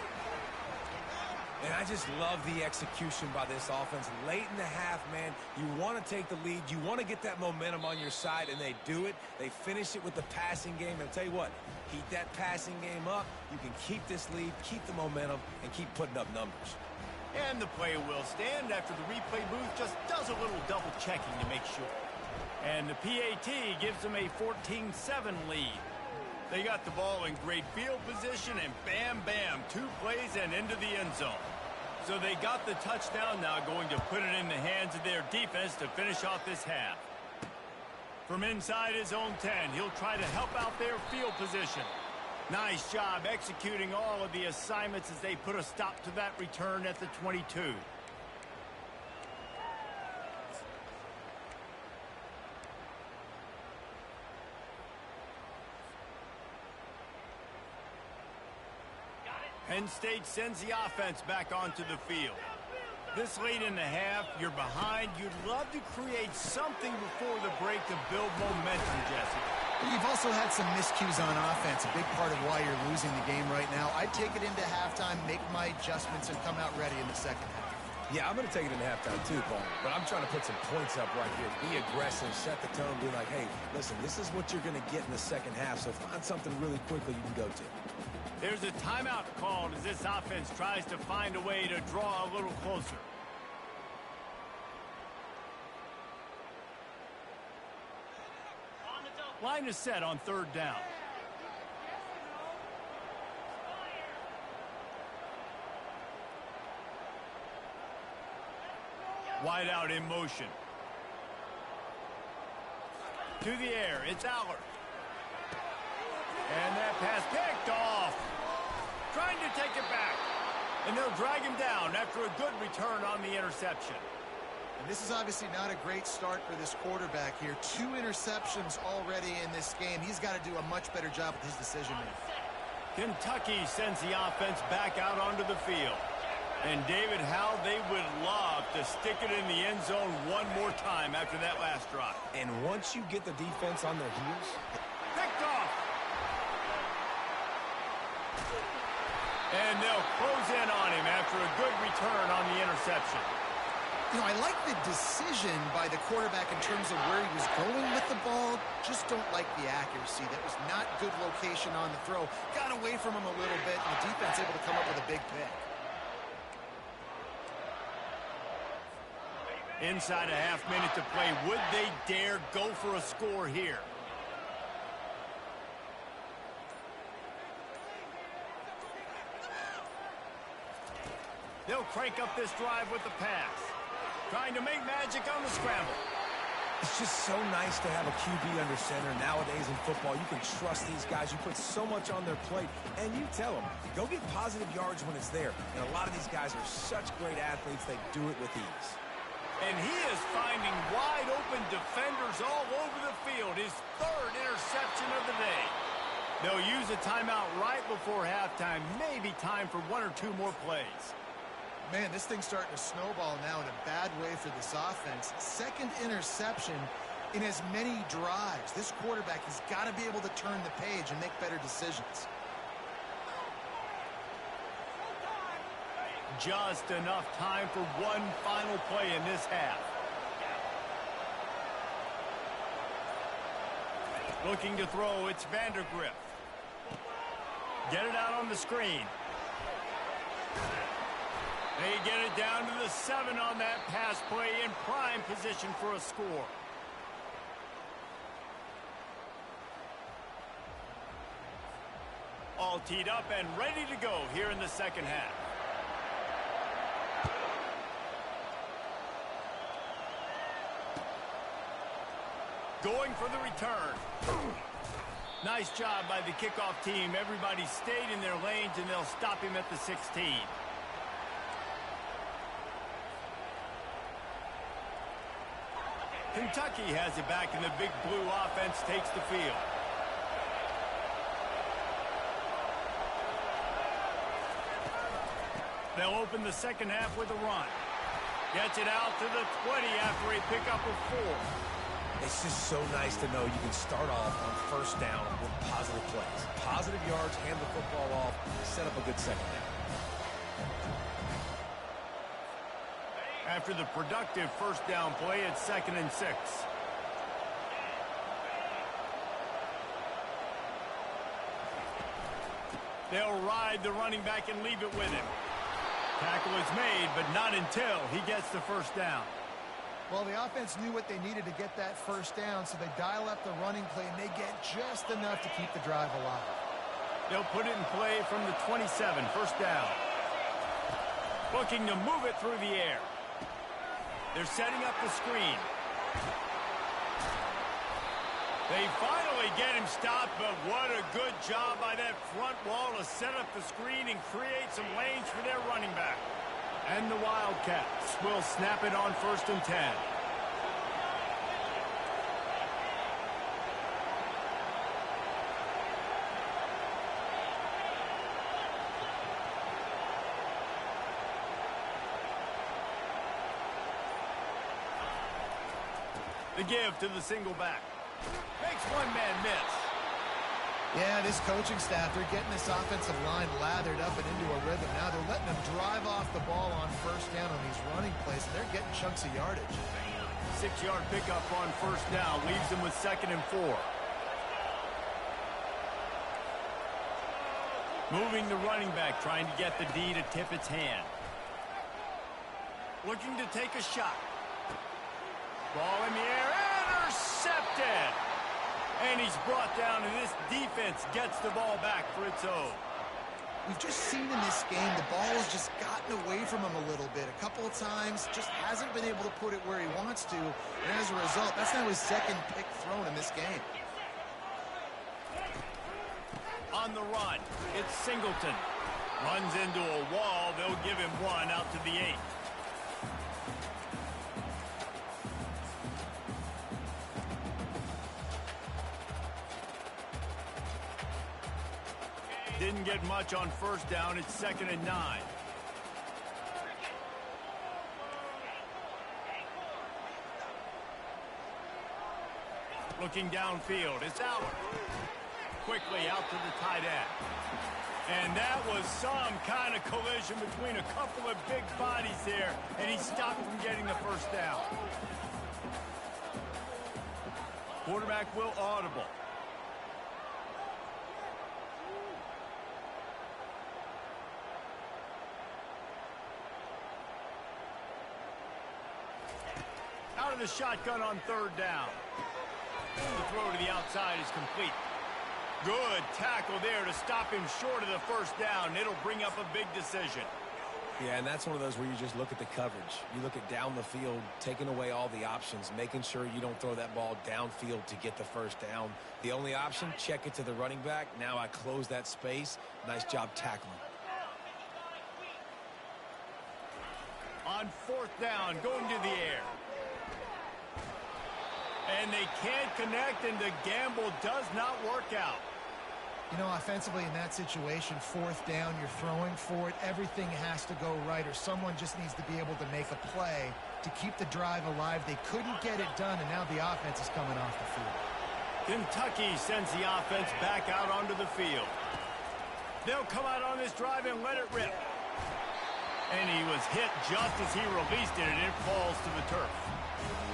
S3: And I just love the execution by this offense. Late in the half, man, you want to take the lead. You want to get that momentum on your side, and they do it. They finish it with the passing game. And I'll tell you what, keep that passing game up. You can keep this lead, keep the momentum, and keep putting up numbers.
S1: And the play will stand after the replay booth just does a little double checking to make sure. And the PAT gives them a 14-7 lead. They got the ball in great field position, and bam, bam, 2 plays and into the end zone. So they got the touchdown, now going to put it in the hands of their defense to finish off this half. From inside his own 10, he'll try to help out their field position. Nice job executing all of the assignments as they put a stop to that return at the 22. Penn State sends the offense back onto the field. This late in the half, you're behind. You'd love to create something before the break to build momentum, Jesse.
S2: You've also had some miscues on offense, a big part of why you're losing the game right now. I'd take it into halftime, make my adjustments, and come out ready in the second half.
S3: Yeah, I'm going to take it into halftime too, Paul. But I'm trying to put some points up right here. Be aggressive, set the tone, be like, hey, listen, this is what you're going to get in the second half, so find something really quickly you can go to.
S1: There's a timeout called as this offense tries to find a way to draw a little closer. Line is set on 3rd down. Wide out in motion. To the air, it's Aller. And that pass picked off. Trying to take it back. And they'll drag him down after a good return on the interception.
S2: And this is obviously not a great start for this quarterback here. 2 interceptions already in this game. He's got to do a much better job with his decision-making.
S1: Kentucky sends the offense back out onto the field. And David, how they would love to stick it in the end zone one more time after that last drive.
S3: And once you get the defense on their heels,
S1: picked off. And they'll close in on him after a good return on the interception.
S2: You know, I like the decision by the quarterback in terms of where he was going with the ball. Just don't like the accuracy. That was not good location on the throw. Got away from him a little bit, and the defense able to come up with a big pick.
S1: Inside a half minute to play. Would they dare go for a score here? They'll crank up this drive with the pass. Trying to make magic on the scramble.
S3: It's just so nice to have a QB under center. Nowadays in football, you can trust these guys. You put so much on their plate, and you tell them, go get positive yards when it's there. And a lot of these guys are such great athletes, they do it with ease.
S1: And he is finding wide-open defenders all over the field. His third interception of the day. They'll use a timeout right before halftime. Maybe time for one or two more plays.
S2: Man, this thing's starting to snowball now in a bad way for this offense. Second interception in as many drives. This quarterback has got to be able to turn the page and make better decisions.
S1: Just enough time for one final play in this half. Looking to throw, it's Vandergrift. Get it out on the screen. They get it down to the 7 on that pass play in prime position for a score. All teed up and ready to go here in the second half. Going for the return. Nice job by the kickoff team. Everybody stayed in their lanes, and they'll stop him at the 16. Kentucky has it back, and the big blue offense takes the field. They'll open the second half with a run. Gets it out to the 20 after a pickup of 4.
S3: It's just so nice to know you can start off on first down with positive plays. Positive yards, hand the football off, set up a good second half.
S1: After the productive first down play, it's 2nd and 6. They'll ride the running back and leave it with him. Tackle is made, but not until he gets the first down.
S2: Well, the offense knew what they needed to get that first down, so they dial up the running play, and they get just enough to keep the drive alive.
S1: They'll put it in play from the 27, first down. Looking to move it through the air. They're setting up the screen. They finally get him stopped, but what a good job by that front wall to set up the screen and create some lanes for their running back. And the Wildcats will snap it on 1st and 10. The give to the single back. Makes one man miss.
S2: Yeah, this coaching staff, they're getting this offensive line lathered up and into a rhythm. Now they're letting them drive off the ball on first down on these running plays, and they're getting chunks of yardage.
S1: 6-yard pickup on first down leaves them with 2nd and 4. Moving the running back, trying to get the D to tip its hand. Looking to take a shot. Ball in the air, intercepted! And he's brought down, and this defense gets the ball back for its own.
S2: We've just seen in this game the ball has just gotten away from him a little bit. A couple of times, just hasn't been able to put it where he wants to. And as a result, that's now his 2nd pick thrown in this game.
S1: On the run, it's Singleton. Runs into a wall. They'll give him 1 out to the 8. Didn't get much on first down. It's 2nd and 9. Looking downfield. It's Allen. Quickly out to the tight end. And that was some kind of collision between a couple of big bodies there, and he stopped from getting the first down. Quarterback will audible. Out of the shotgun on 3rd down. The throw to the outside is complete. Good tackle there to stop him short of the first down. It'll bring up a big decision.
S3: Yeah, and that's one of those where you just look at the coverage. You look at down the field, taking away all the options, making sure you don't throw that ball downfield to get the first down. The only option, check it to the running back. Now I close that space. Nice job tackling.
S1: On fourth down, going to the air. And they can't connect, and the gamble does not work out.
S2: You know, offensively in that situation, fourth down, you're throwing for it. Everything has to go right, or someone just needs to be able to make a play to keep the drive alive. They couldn't get it done, and now the offense is coming off the field.
S1: Kentucky sends the offense back out onto the field. They'll come out on this drive and let it rip. And he was hit just as he released it, and it falls to the turf.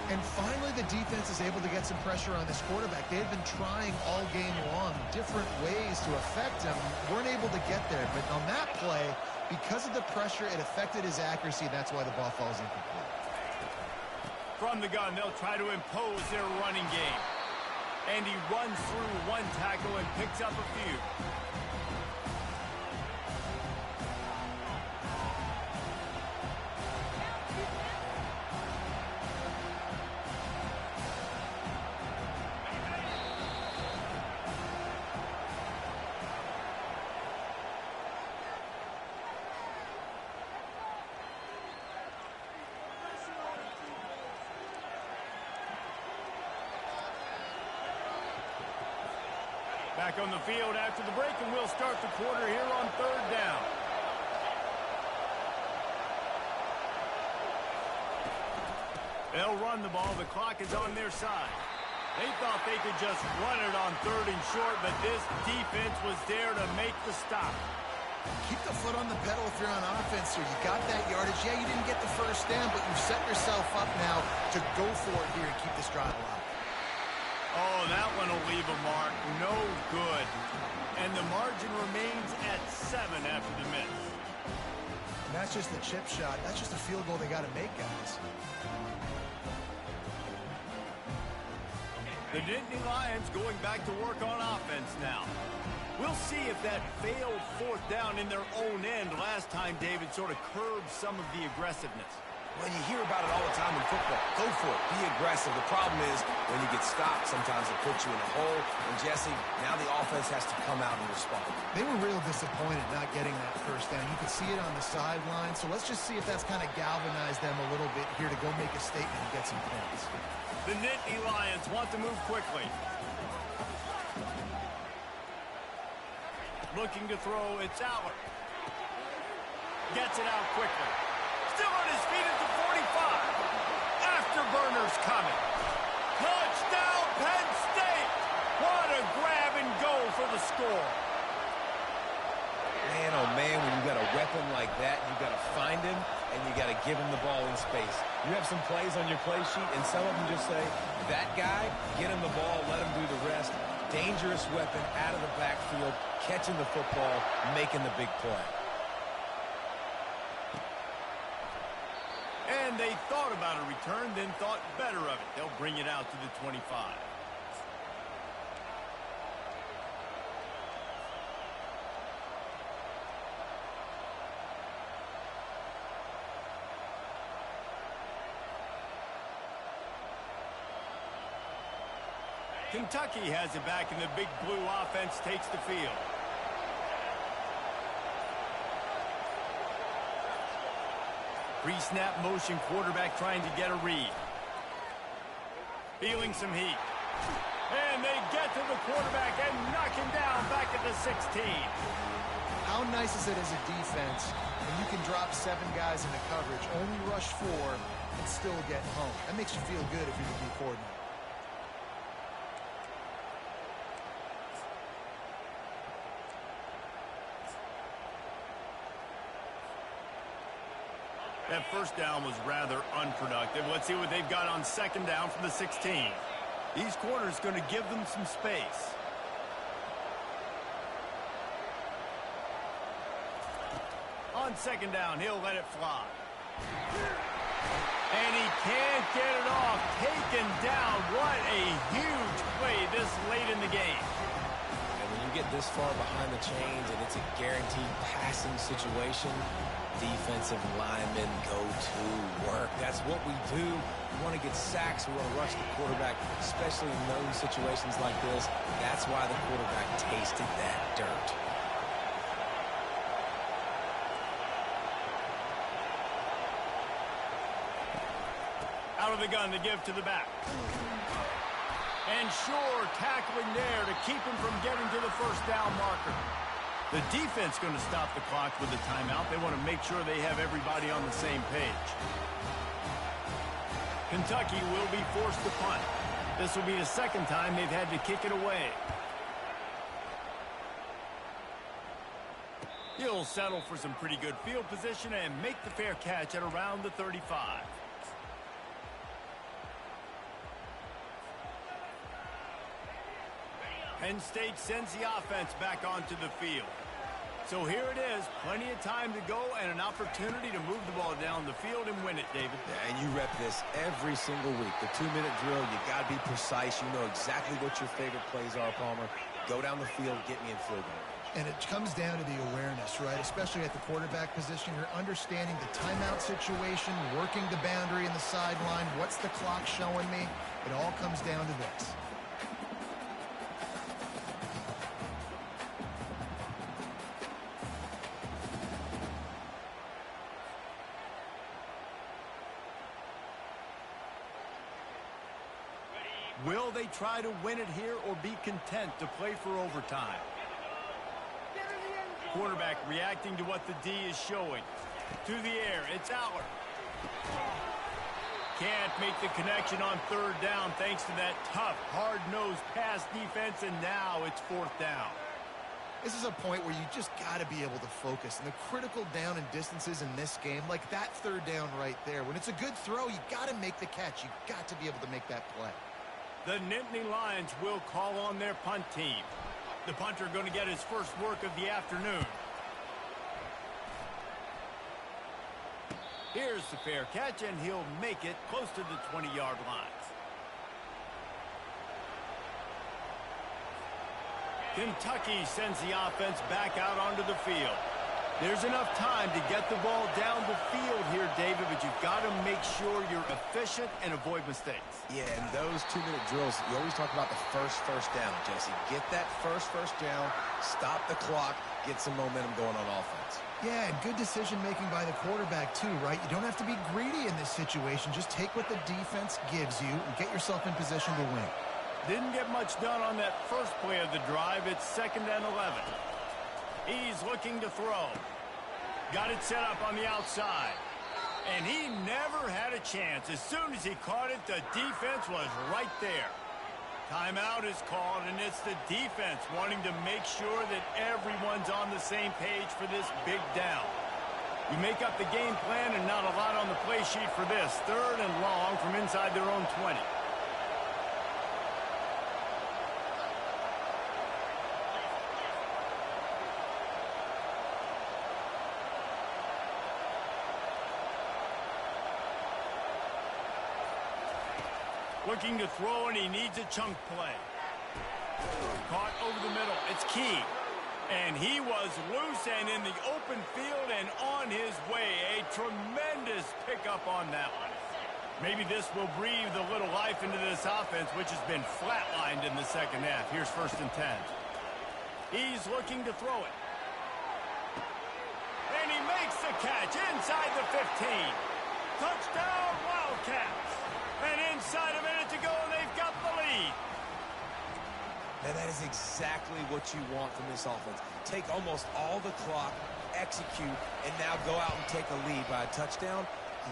S2: And finally, the defense is able to get some pressure on this quarterback. They had been trying all game long different ways to affect him. Weren't able to get there. But on that play, because of the pressure, it affected his accuracy. That's why the ball falls incomplete.
S1: From the gun, they'll try to impose their running game. And he runs through one tackle and picks up a few. Back on the field after the break, and we'll start the quarter here on third down. They'll run the ball. The clock is on their side. They thought they could just run it on third and short, but this defense was there to make the stop.
S2: Keep the foot on the pedal if you're on offense here. You got that yardage. Yeah, you didn't get the first down, but you've set yourself up now to go for it here and keep this drive alive.
S1: Oh, that one will leave a mark. No good. And the margin remains at 7 after the miss.
S2: And that's just the chip shot. That's just a field goal they got to make, guys.
S1: The Nittany Lions going back to work on offense now. We'll see if that failed fourth down in their own end last time, David, sort of curbed some of the aggressiveness.
S3: Well, you hear about it all the time in football. Go for it. Be aggressive. The problem is when you get stopped, sometimes it puts you in a hole. And, Jesse, now the offense has to come out and respond.
S2: They were real disappointed not getting that first down. You could see it on the sideline. So let's just see if that's kind of galvanized them a little bit here to go make a statement and get some points.
S1: The Nittany Lions want to move quickly. Looking to throw, it's Aller. Gets it out quickly. Still on his feet at the 45. Afterburners coming. Touchdown, Penn State. What a grab and go for the score.
S3: Man, oh man, when you got a weapon like that, you got to find him and you got to give him the ball in space. You have some plays on your play sheet, and some of them just say, that guy, get him the ball, let him do the rest. Dangerous weapon out of the backfield, catching the football, making the big play.
S1: And they thought about a return, then thought better of it. They'll bring it out to the 25. Kentucky has it back, and the big blue offense takes the field. Pre-snap motion, quarterback trying to get a read. Feeling some heat. And they get to the quarterback and knock him down back at the 16.
S2: How nice is it as a defense when you can drop 7 guys into coverage, only rush 4, and still get home? That makes you feel good if you're the D coordinator.
S1: That first down was rather unproductive. Let's see what they've got on second down from the 16. These corners going to give them some space. On second down, he'll let it fly. And he can't get it off. Taken down. What a huge play this late in the game.
S3: And when you get this far behind the chains and it's a guaranteed passing situation, Defensive linemen go to work. That's what we do. We want to get sacks. We want to rush the quarterback, especially in those situations like this. That's why the quarterback tasted that dirt.
S1: Out of the gun to give to the back. And sure, tackling there to keep him from getting to the first down marker. The defense going to stop the clock with a timeout. They want to make sure they have everybody on the same page. Kentucky will be forced to punt. This will be the second time they've had to kick it away. He'll settle for some pretty good field position and make the fair catch at around the 35. Penn State sends the offense back onto the field. So here it is, plenty of time to go and an opportunity to move the ball down the field and win it, David.
S3: Yeah, and you rep this every single week. The 2-minute drill, you got to be precise. You know exactly what your favorite plays are, Palmer. Go down the field, get me in field goal.
S2: And it comes down to the awareness, right? Especially at the quarterback position. You're understanding the timeout situation, working the boundary in the sideline. What's the clock showing me? It all comes down to this.
S1: Will they try to win it here or be content to play for overtime? Quarterback reacting to what the D is showing. To the air, it's Aller. Can't make the connection on third down thanks to that tough, hard-nosed pass defense, and now it's fourth down.
S2: This is a point where you just got to be able to focus. And the critical down and distances in this game, like that third down right there, when it's a good throw, you got to make the catch. You got to be able to make that play.
S1: The Nittany Lions will call on their punt team. The punter going to get his first work of the afternoon. Here's the fair catch, and he'll make it close to the 20-yard lines. Kentucky sends the offense back out onto the field. There's enough time to get the ball down the field here, David, but you've got to make sure you're efficient and avoid mistakes.
S3: Yeah, and those 2-minute drills, you always talk about the first down, Jesse. Get that first down, stop the clock, get some momentum going on offense.
S2: Yeah, and good decision-making by the quarterback, too, right? You don't have to be greedy in this situation. Just take what the defense gives you and get yourself in position to win.
S1: Didn't get much done on that first play of the drive. It's 2nd and 11. He's looking to throw. Got it set up on the outside. And he never had a chance. As soon as he caught it, the defense was right there. Timeout is called, and it's the defense wanting to make sure that everyone's on the same page for this big down. You make up the game plan and not a lot on the play sheet for this. 3rd and long from inside their own 20. Looking to throw, and he needs a chunk play. Caught over the middle. It's Key. And he was loose and in the open field and on his way. A tremendous pickup on that one. Maybe this will breathe a little life into this offense, which has been flatlined in the second half. Here's 1st and 10. He's looking to throw it. And he makes the catch inside the 15. Touchdown, Wildcats. And inside a minute to go, they've got the lead.
S3: And that is exactly what you want from this offense. Take almost all the clock, execute, and now go out and take a lead by a touchdown.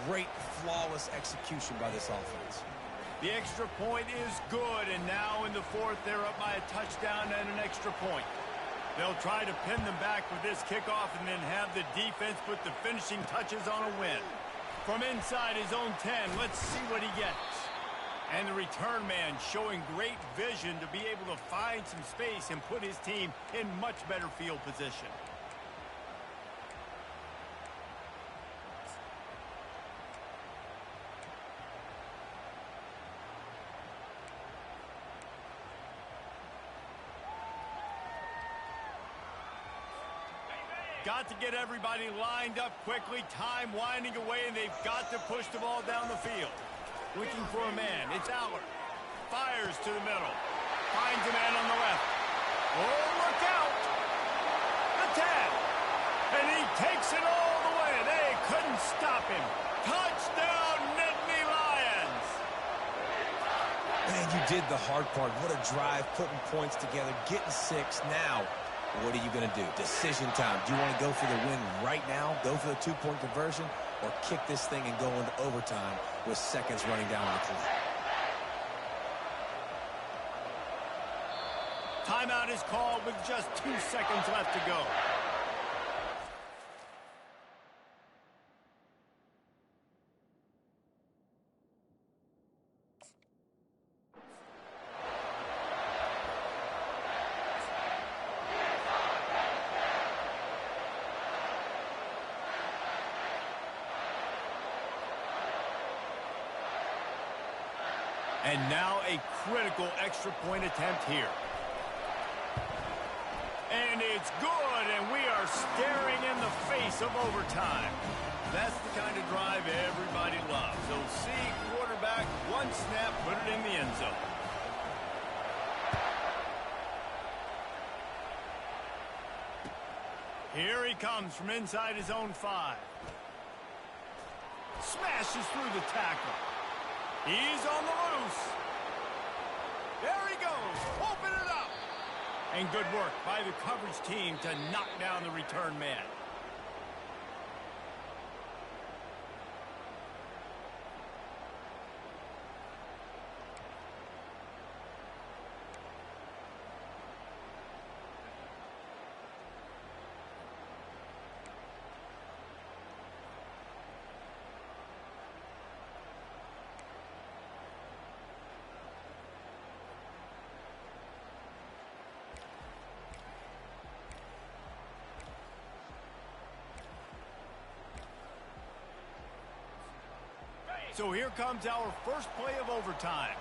S3: Great, flawless execution by this offense.
S1: The extra point is good, and now in the 4th, they're up by a touchdown and an extra point. They'll try to pin them back with this kickoff and then have the defense put the finishing touches on a win. From inside his own 10, let's see what he gets. And the return man showing great vision to be able to find some space and put his team in much better field position. got to get everybody lined up quickly, time winding away, and they've got to push the ball down the field. Looking for a man. It's Aller. Fires to the middle. Finds a man on the left. Oh, look out! The tag. And he takes it all the way. They couldn't stop him. Touchdown, Nittany Lions!
S3: Man, you did the hard part. What a drive, putting points together, getting 6. Now, what are you going to do? Decision time. Do you want to go for the win right now, go for the 2-point conversion, or kick this thing and go into overtime with seconds running down the clock?
S1: Timeout is called with just 2 seconds left to go. And now a critical extra point attempt here. And it's good, and we are staring in the face of overtime. That's the kind of drive everybody loves. So see quarterback, one snap, put it in the end zone. Here he comes from inside his own 5. Smashes through the tackle. He's on the loose. There he goes. Open it up. And good work by the coverage team to knock down the return man. So here comes our first play of overtime.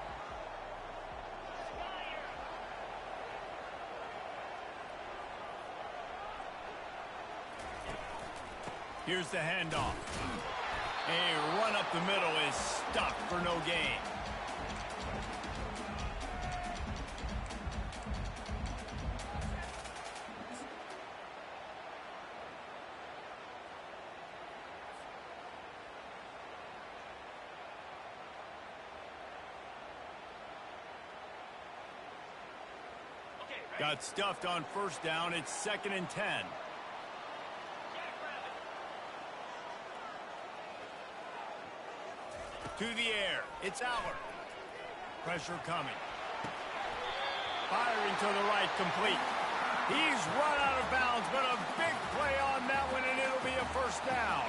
S1: Here's the handoff. A run up the middle is stopped for no gain. Got stuffed on first down. It's 2nd and 10. To the air. It's Aller. Pressure coming. Firing to the right, complete. He's run out of bounds, but a big play on that one, and it'll be a first down.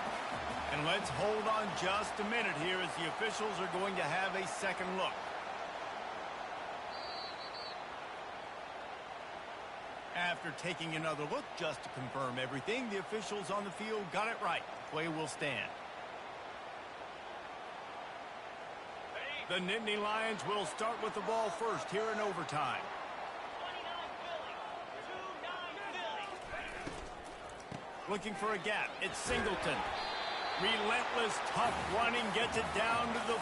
S1: And let's hold on just a minute here as the officials are going to have a second look. After taking another look just to confirm everything, the officials on the field got it right. The play will stand. The Nittany Lions will start with the ball first here in overtime. Looking for a gap. It's Singleton. Relentless, tough running, gets it down to the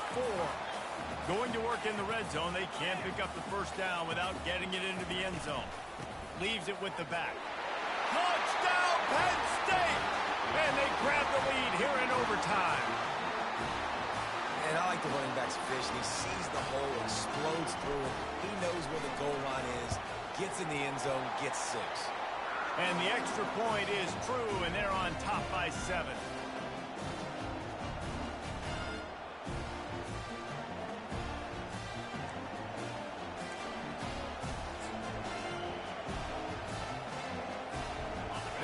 S1: 4. Going to work in the red zone. They can't pick up the first down without getting it into the end zone. Leaves it with the back. Touchdown, Penn State! And they grab the lead here in overtime.
S3: And I like the running back's vision. He sees the hole, explodes through it. He knows where the goal line is, gets in the end zone, gets 6.
S1: And the extra point is true, and they're on top by 7.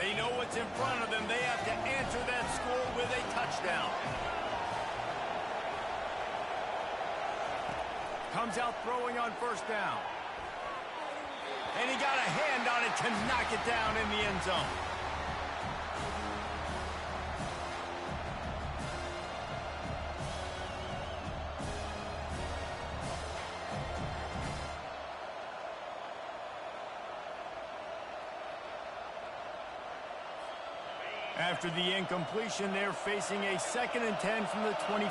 S1: They know what's in front of them. They have to answer that score with a touchdown. Comes out throwing on first down. And he got a hand on it to knock it down in the end zone. After the incompletion, they're facing a 2nd and 10 from the 25.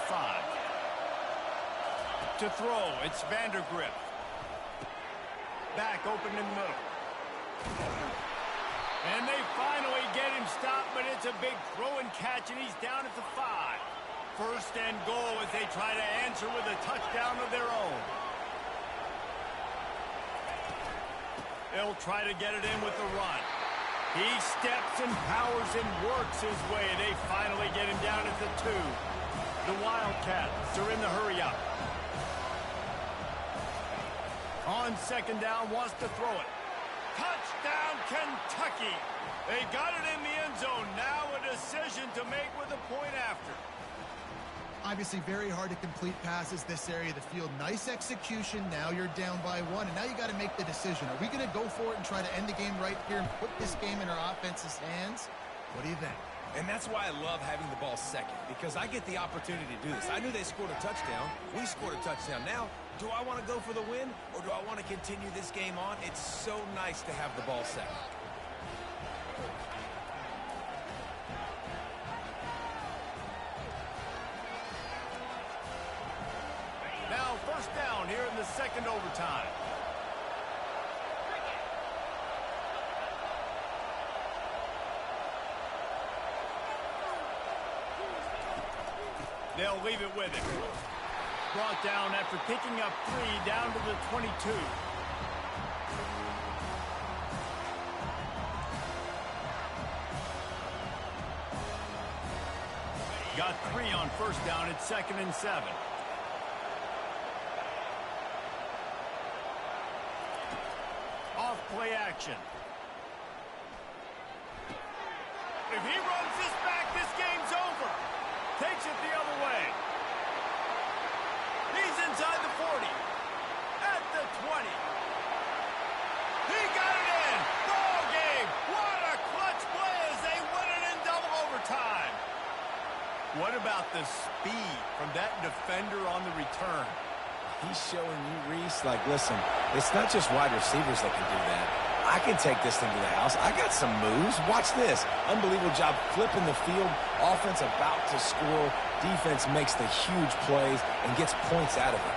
S1: To throw, it's Vandergrift. Back open in the middle. And they finally get him stopped, but it's a big throw and catch, and he's down at the 5. 1st and goal as they try to answer with a touchdown of their own. They'll try to get it in with the run. He steps and powers and works his way. They finally get him down at the 2. The Wildcats are in the hurry-up. On 2nd down, wants to throw it. Touchdown, Kentucky. They got it in the end zone. Now a decision to make with a point after.
S2: Obviously very hard to complete passes this area of the field. Nice execution. Now you're down by 1, and now you got to make the decision. Are we going to go for it and try to end the game right here and put this game in our offense's hands? What do you think?
S3: And that's why I love having the ball second, because I get the opportunity to do this. I knew they scored a touchdown. We scored a touchdown. Now, do I want to go for the win, or do I want to continue this game on? It's so nice to have the ball second.
S1: Now 1st down here in the 2nd overtime. They'll leave it with him. Brought down after picking up 3 down to the 22. Got 3 on 1st down at 2nd and 7. Off play action. If he runs this back, this game's over. Takes it the other way. He's inside the 40. At the 20. He got it in. Ball game. What a clutch play as they win it in double overtime. What about the speed from that defender on the return?
S3: He's showing you, Reese, like, listen, it's not just wide receivers that can do that. I can take this thing to the house. I got some moves. Watch this. Unbelievable job flipping the field. Offense about to score. Defense makes the huge plays and gets points out of it.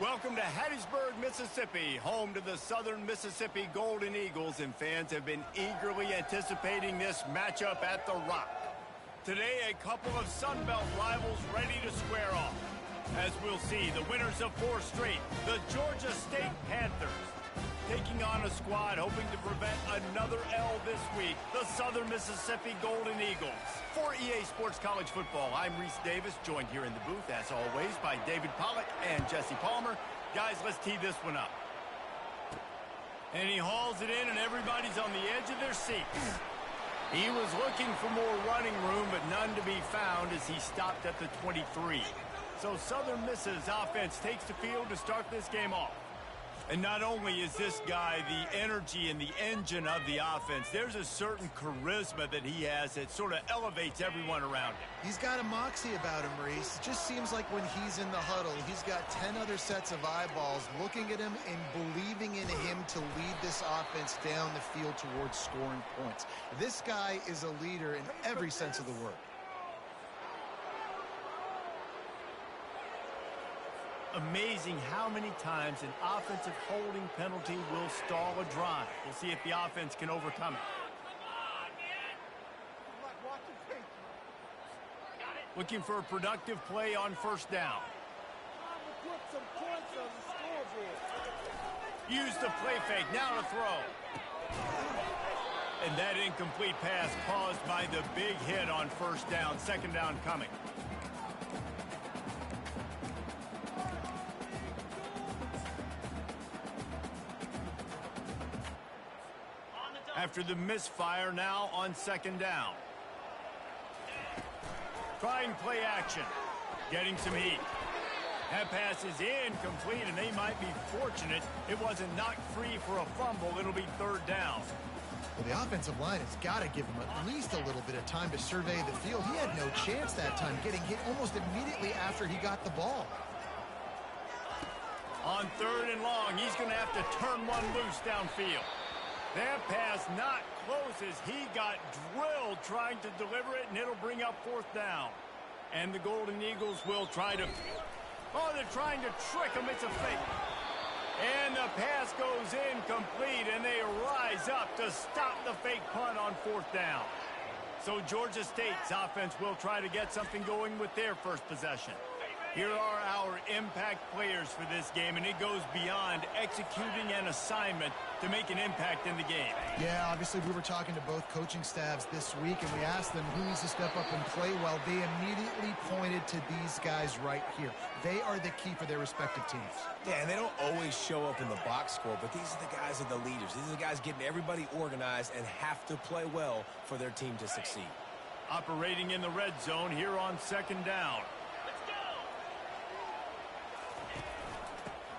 S1: Welcome to Hattiesburg, Mississippi, home to the Southern Mississippi Golden Eagles, and fans have been eagerly anticipating this matchup at the Rock. Today, a couple of Sun Belt rivals ready to square off. As we'll see, the winners of 4 straight, the Georgia State Panthers, taking on a squad hoping to prevent another L this week, the Southern Mississippi Golden Eagles. For EA Sports College Football, I'm Reese Davis, joined here in the booth, as always, by David Pollack and Jesse Palmer. Guys, let's tee this one up. And he hauls it in, and everybody's on the edge of their seats. He was looking for more running room, but none to be found as he stopped at the 23. So Southern Miss's offense takes the field to start this game off. And not only is this guy the energy and the engine of the offense, there's a certain charisma that he has that sort of elevates everyone around him.
S2: He's got a moxie about him, Reese. It just seems like when he's in the huddle, he's got 10 other sets of eyeballs looking at him and believing in him to lead this offense down the field towards scoring points. This guy is a leader in every sense of the word.
S1: Amazing how many times an offensive holding penalty will stall a drive. We'll see if the offense can overcome it. Looking for a productive play on first down. Use the play fake, now to throw. And that incomplete pass caused by the big hit on first down. Second down coming. After the misfire, now on second down. Trying play action. Getting some heat. That pass is incomplete, and they might be fortunate it wasn't knocked free for a fumble. It'll be third down.
S2: Well, the offensive line has got to give him at least a little bit of time to survey the field. He had no chance that time, getting hit almost immediately after he got the ball.
S1: On third and long, he's going to have to turn one loose downfield. That pass not close as he got drilled trying to deliver it, and it'll bring up fourth down. And the Golden Eagles will try to... Oh, they're trying to trick him. It's a fake. And the pass goes incomplete, and they rise up to stop the fake punt on fourth down. So Georgia State's offense will try to get something going with their first possession. Here are our impact players for this game, and it goes beyond executing an assignment to make an impact in the game.
S2: Yeah, obviously we were talking to both coaching staffs this week, and we asked them who needs to step up and play well. They immediately pointed to these guys right here. They are the key for their respective teams.
S3: Yeah, and they don't always show up in the box score, but these are the guys that are the leaders. These are the guys getting everybody organized and have to play well for their team to succeed.
S1: Operating in the red zone here on second down.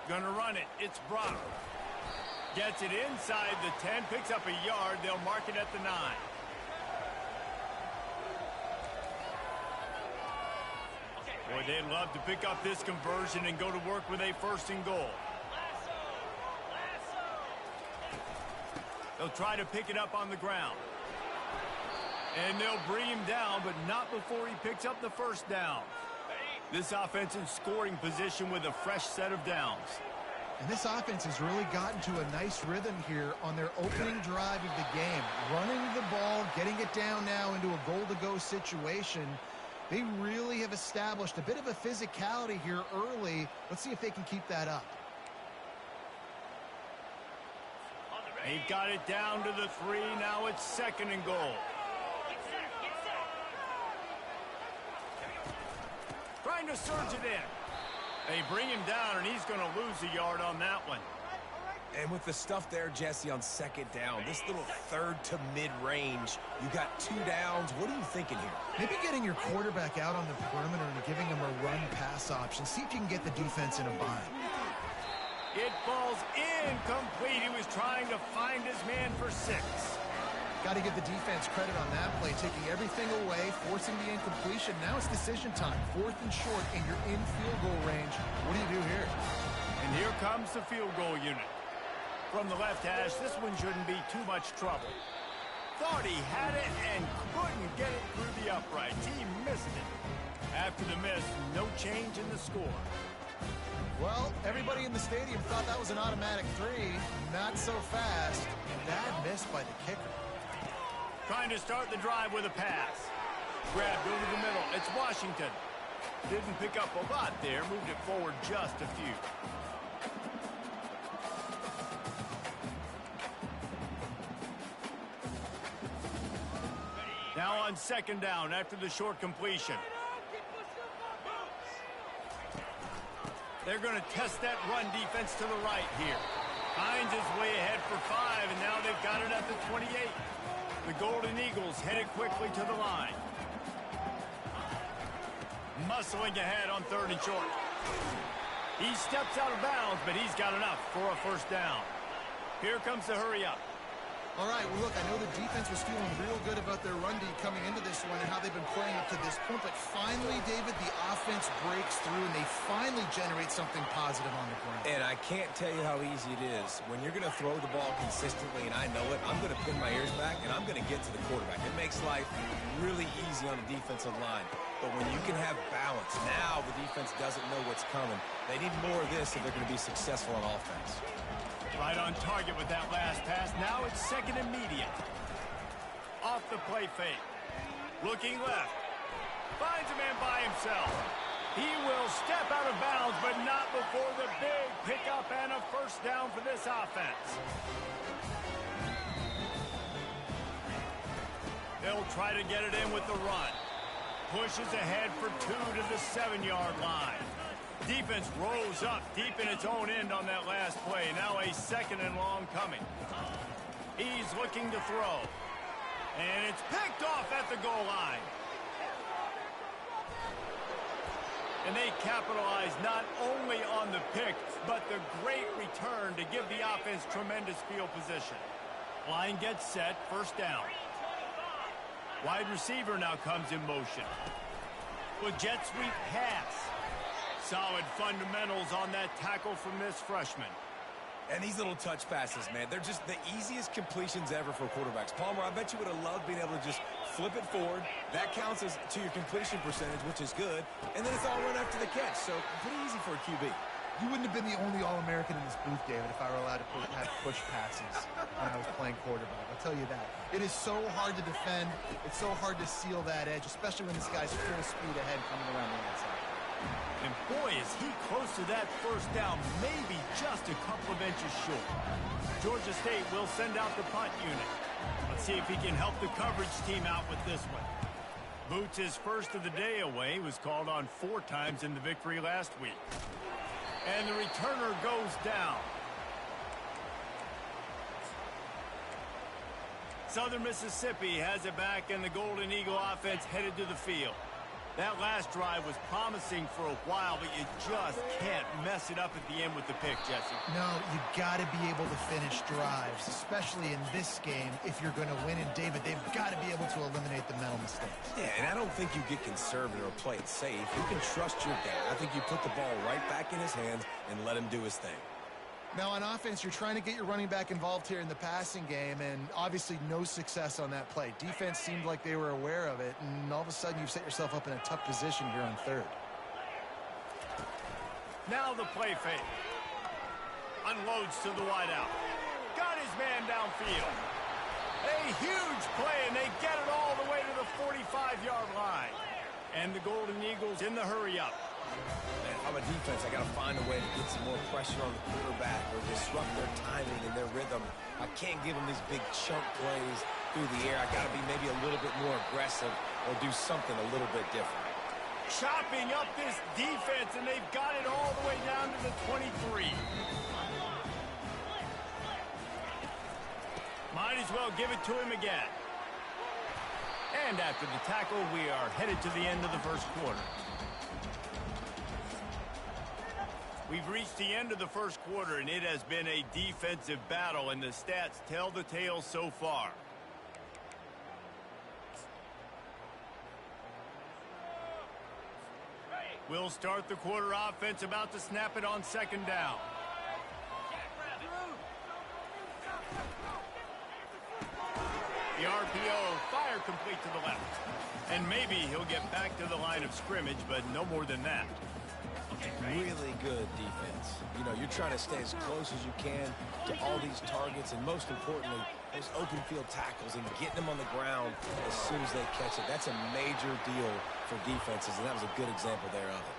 S1: Gonna run it. It's Brock. Gets it inside the 10, picks up a yard. They'll mark it at the 9. Boy, they'd love to pick up this conversion and go to work with a first and goal. They'll try to pick it up on the ground. And they'll bring him down, but not before he picks up the first down. This offense in scoring position with a fresh set of downs.
S2: And this offense has really gotten to a nice rhythm here on their opening drive of the game. Running the ball, getting it down now into a goal-to-go situation. They really have established a bit of a physicality here early. Let's see if they can keep that up.
S1: They've got it down to the 3. Now it's second and goal. Trying to surge it in. They bring him down, and he's going to lose a yard on that one.
S3: And with the stuff there, Jesse, on second down, this little third to mid-range, you got 2 downs. What are you thinking here?
S2: Maybe getting your quarterback out on the perimeter and giving him a run-pass option. See if you can get the defense in a bind.
S1: It falls incomplete. He was trying to find his man for 6.
S2: Got to give the defense credit on that play, taking everything away, forcing the incompletion. Now it's decision time. 4th and short, and you're in field goal range. What do you do here?
S1: And here comes the field goal unit. From the left hash, this one shouldn't be too much trouble. Thought he had it and couldn't get it through the uprights. He missed it. After the miss, no change in the score.
S2: Well, everybody in the stadium thought that was an automatic three. Not so fast. Bad miss by the kicker.
S1: Trying to start the drive with a pass. Grabbed over the middle. It's Washington. Didn't pick up a lot there. Moved it forward just a few. Now on second down after the short completion. They're going to test that run defense to the right here. Hines is way ahead for 5, and now they've got it at the 28. The Golden Eagles headed quickly to the line. Muscling ahead on 3rd and short. He steps out of bounds, but he's got enough for a first down. Here comes the hurry up.
S2: All right, well, look, I know the defense was feeling real good about their run D coming into this one and how they've been playing up to this point, but finally, David, the offense breaks through and they finally generate something positive on the ground.
S3: And I can't tell you how easy it is. When you're going to throw the ball consistently, and I know it, I'm going to pin my ears back, and I'm going to get to the quarterback. It makes life really easy on the defensive line. But when you can have balance, now the defense doesn't know what's coming. They need more of this if they're going to be successful on offense.
S1: Right on target with that last pass. Now it's 2nd and medium. Off the play fake. Looking left. Finds a man by himself. He will step out of bounds, but not before the big pickup and a first down for this offense. They'll try to get it in with the run. Pushes ahead for 2 to the 7-yard line. Defense rose up deep in its own end on that last play. Now a 2nd and long coming. He's looking to throw. And it's picked off at the goal line. And they capitalize not only on the pick, but the great return to give the offense tremendous field position. Line gets set, first down. Wide receiver now comes in motion. With jet sweep pass. Solid fundamentals on that tackle from this freshman.
S3: And these little touch passes, man, they're just the easiest completions ever for quarterbacks. Palmer, I bet you would have loved being able to just flip it forward. That counts as to your completion percentage, which is good. And then it's all run after the catch, so pretty easy for a QB.
S2: You wouldn't have been the only All-American in this booth, David, if I were allowed to have push passes when I was playing quarterback. I'll tell you that. It is so hard to defend. It's so hard to seal that edge, especially when this guy's full speed ahead coming around the outside.
S1: And boy, is he close to that first down, maybe just a couple of inches short. Georgia State will send out the punt unit. Let's see if he can help the coverage team out with this one. Boots, his first of the day away, was called on 4 times in the victory last week. And the returner goes down. Southern Mississippi has it back, and the Golden Eagle offense headed to the field. That last drive was promising for a while, but you just can't mess it up at the end with the pick, Jesse.
S2: No, you got to be able to finish drives, especially in this game if you're going to win. And, David, they've got to be able to eliminate the mental mistakes.
S3: Yeah, and I don't think you get conservative or play it safe. You can trust your guy. I think you put the ball right back in his hands and let him do his thing.
S2: Now, on offense, you're trying to get your running back involved here in the passing game, and obviously no success on that play. Defense seemed like they were aware of it, and all of a sudden you've set yourself up in a tough position here on 3rd.
S1: Now the play fake. Unloads to the wideout. Got his man downfield. A huge play, and they get it all the way to the 45-yard line. And the Golden Eagles in the hurry-up.
S3: Man, if I'm a defense, I got to find a way to get some more pressure on the quarterback or disrupt their timing and their rhythm. I can't give them these big chunk plays through the air. I got to be maybe a little bit more aggressive or do something a little bit different.
S1: Chopping up this defense, and they've got it all the way down to the 23. Might as well give it to him again. And after the tackle, we are headed to the end of the first quarter. We've reached the end of the first quarter, and it has been a defensive battle, and the stats tell the tale so far. We'll start the quarter offense, about to snap it on second down. The RPO, fire complete to the left. And maybe he'll get back to the line of scrimmage, but no more than that.
S3: Really good defense. You know, you're trying to stay as close as you can to all these targets, and most importantly, those open field tackles and getting them on the ground as soon as they catch it. That's a major deal for defenses, and that was a good example there of it.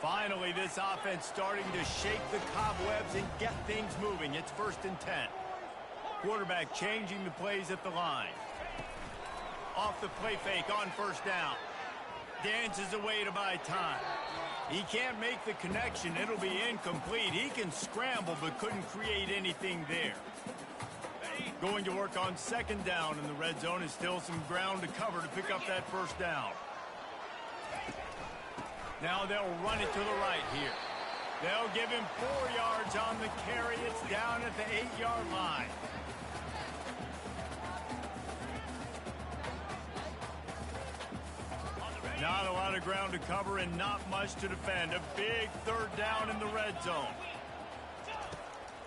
S1: Finally, this offense starting to shake the cobwebs and get things moving. It's 1st and 10. Quarterback changing the plays at the line. Off the play fake on 1st down. Dances away to buy time. He can't make the connection. It'll be incomplete. He can scramble but couldn't create anything there. Going to work on 2nd down in the red zone. Is still some ground to cover to pick up that 1st down. Now they'll run it to the right here. They'll give him 4 yards on the carry. It's down at the 8-yard line. Not a lot of ground to cover and not much to defend. A big 3rd down in the red zone.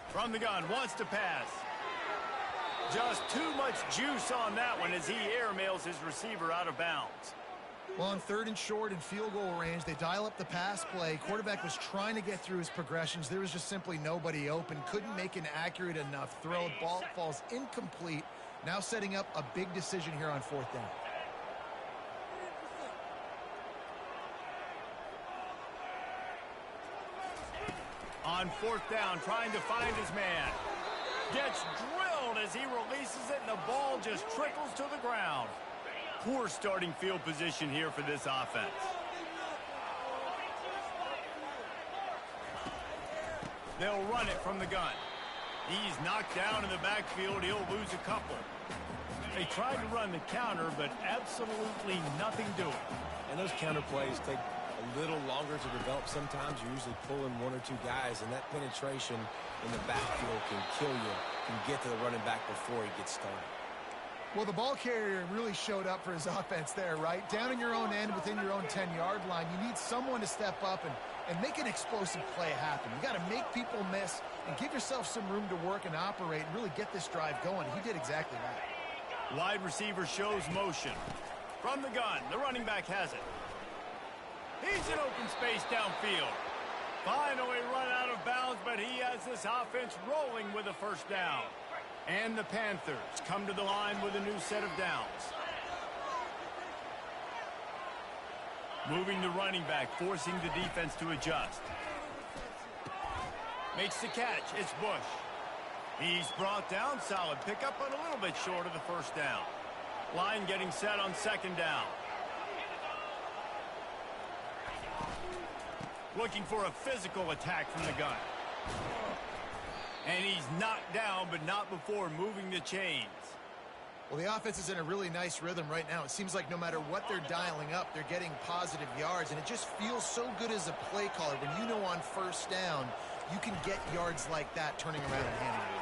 S1: From the gun, wants to pass. Just too much juice on that one as he airmails his receiver out of bounds.
S2: Well, on 3rd and short and field goal range, they dial up the pass play. Quarterback was trying to get through his progressions. There was just simply nobody open. Couldn't make an accurate enough throw. Ball falls incomplete. Now setting up a big decision here on 4th down.
S1: On 4th down, trying to find his man. Gets drilled as he releases it, and the ball just trickles to the ground. Poor starting field position here for this offense. They'll run it from the gun. He's knocked down in the backfield. He'll lose a couple. They tried to run the counter, but absolutely nothing doing.
S3: And those counter plays take a little longer to develop sometimes. You're usually pulling 1 or 2 guys, and that penetration in the backfield can kill you, can get to the running back before he gets started.
S2: Well, the ball carrier really showed up for his offense there, right? Down in your own end, within your own 10-yard line, you need someone to step up and make an explosive play happen. You got to make people miss and give yourself some room to work and operate and really get this drive going. He did exactly that.
S1: Wide receiver shows motion. From the gun, the running back has it. He's in open space downfield. Finally run out of bounds, but he has this offense rolling with a 1st down. And the Panthers come to the line with a new set of downs. Moving the running back, forcing the defense to adjust. Makes the catch. It's Bush. He's brought down. Solid pickup, but a little bit short of the 1st down. Line getting set on 2nd down. Looking for a physical attack from the gun. And he's knocked down, but not before moving the chains.
S2: Well, the offense is in a really nice rhythm right now. It seems like no matter what they're dialing up, they're getting positive yards, and it just feels so good as a play caller when you know on 1st down you can get yards like that turning around and handing it off.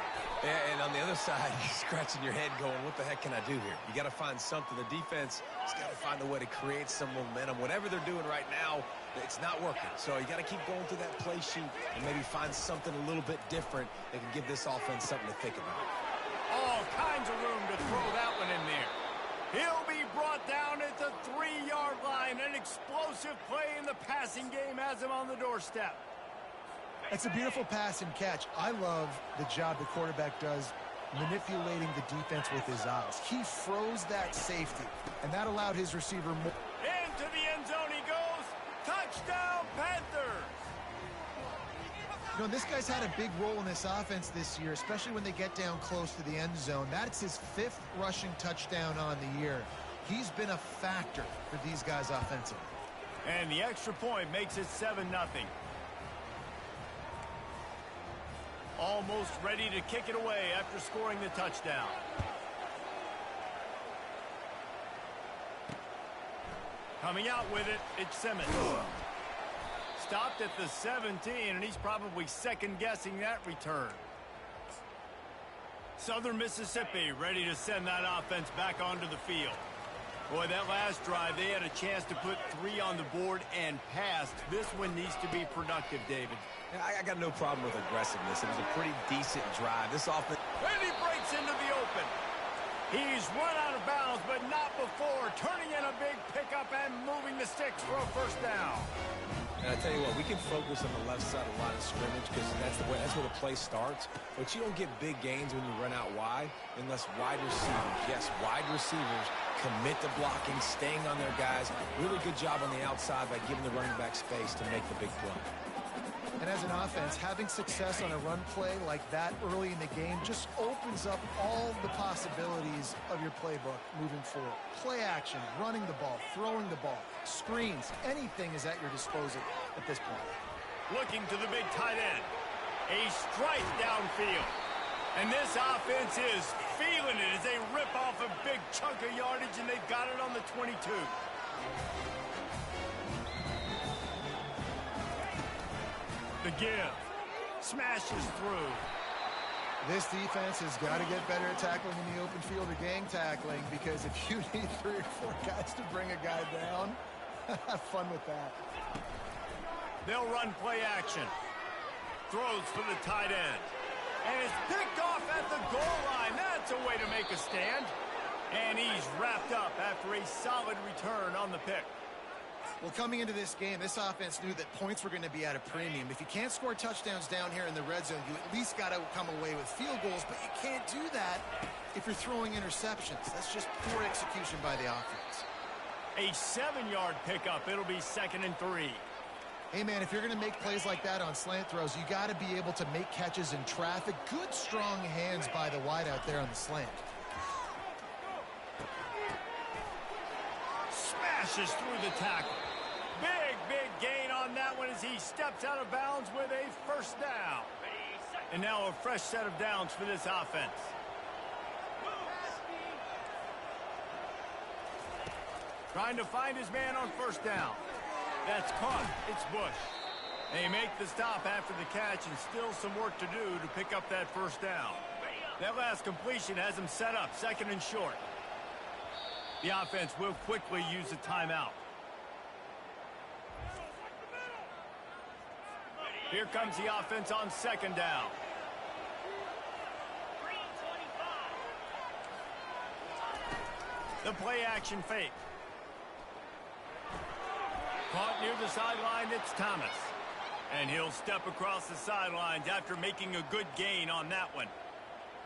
S3: And on the other side, you're scratching your head going, what the heck can I do here? You got to find something. The defense has got to find a way to create some momentum. Whatever they're doing right now, it's not working. So you got to keep going through that play sheet and maybe find something a little bit different that can give this offense something to think about.
S1: All kinds of room to throw that one in there. He'll be brought down at the 3-yard line. An explosive play in the passing game has him on the doorstep.
S2: That's a beautiful pass and catch. I love the job the quarterback does manipulating the defense with his eyes. He froze that safety, and that allowed his receiver more.
S1: Into the end zone he goes. Touchdown, Panthers!
S2: You know, this guy's had a big role in this offense this year, especially when they get down close to the end zone. That's his 5th rushing touchdown on the year. He's been a factor for these guys offensively.
S1: And the extra point makes it 7-0. Almost ready to kick it away after scoring the touchdown. Coming out with it, it's Simmons. Stopped at the 17, and he's probably second-guessing that return. Southern Mississippi ready to send that offense back onto the field. Boy, that last drive, they had a chance to put 3 on the board and passed. This one needs to be productive, David.
S3: I got no problem with aggressiveness. It was a pretty decent drive. This offense...
S1: And he breaks into the open. He's run out of bounds, but not before. Turning in a big pickup and moving the sticks for a 1st down.
S3: And I tell you what, we can focus on the left side of the line of scrimmage because that's where the play starts. But you don't get big gains when you run out wide unless wide receivers, yes, wide receivers commit to blocking, staying on their guys. Really good job on the outside by giving the running back space to make the big play.
S2: And as an offense, having success on a run play like that early in the game just opens up all the possibilities of your playbook moving forward. Play action, running the ball, throwing the ball, screens, anything is at your disposal at this point.
S1: Looking to the big tight end. A strike downfield. And this offense is feeling it as they rip off a big chunk of yardage, and they've got it on the 22. The give. Smashes through.
S2: This defense has got to get better at tackling in the open field or gang tackling, because if you need 3 or 4 guys to bring a guy down, have fun with that.
S1: They'll run play action. Throws for the tight end. And it's picked off at the goal line. That's a way to make a stand. And he's wrapped up after a solid return on the pick.
S2: Well, coming into this game, this offense knew that points were going to be at a premium. If you can't score touchdowns down here in the red zone, you at least got to come away with field goals, but you can't do that if you're throwing interceptions. That's just poor execution by the offense.
S1: A 7-yard pickup. It'll be 2nd and 3.
S2: Hey, man, if you're going to make plays like that on slant throws, you got to be able to make catches in traffic. Good, strong hands by the wideout there on the slant.
S1: Smashes through the tackle. Big gain on that one as he steps out of bounds with a first down. And now a fresh set of downs for this offense. Trying to find his man on first down. That's caught. It's Bush. They make the stop after the catch, and still some work to do to pick up that first down. That last completion has him set up 2nd and short. The offense will quickly use a timeout. Here comes the offense on 2nd down. The play action fake. Caught near the sideline, it's Thomas. And he'll step across the sidelines after making a good gain on that one.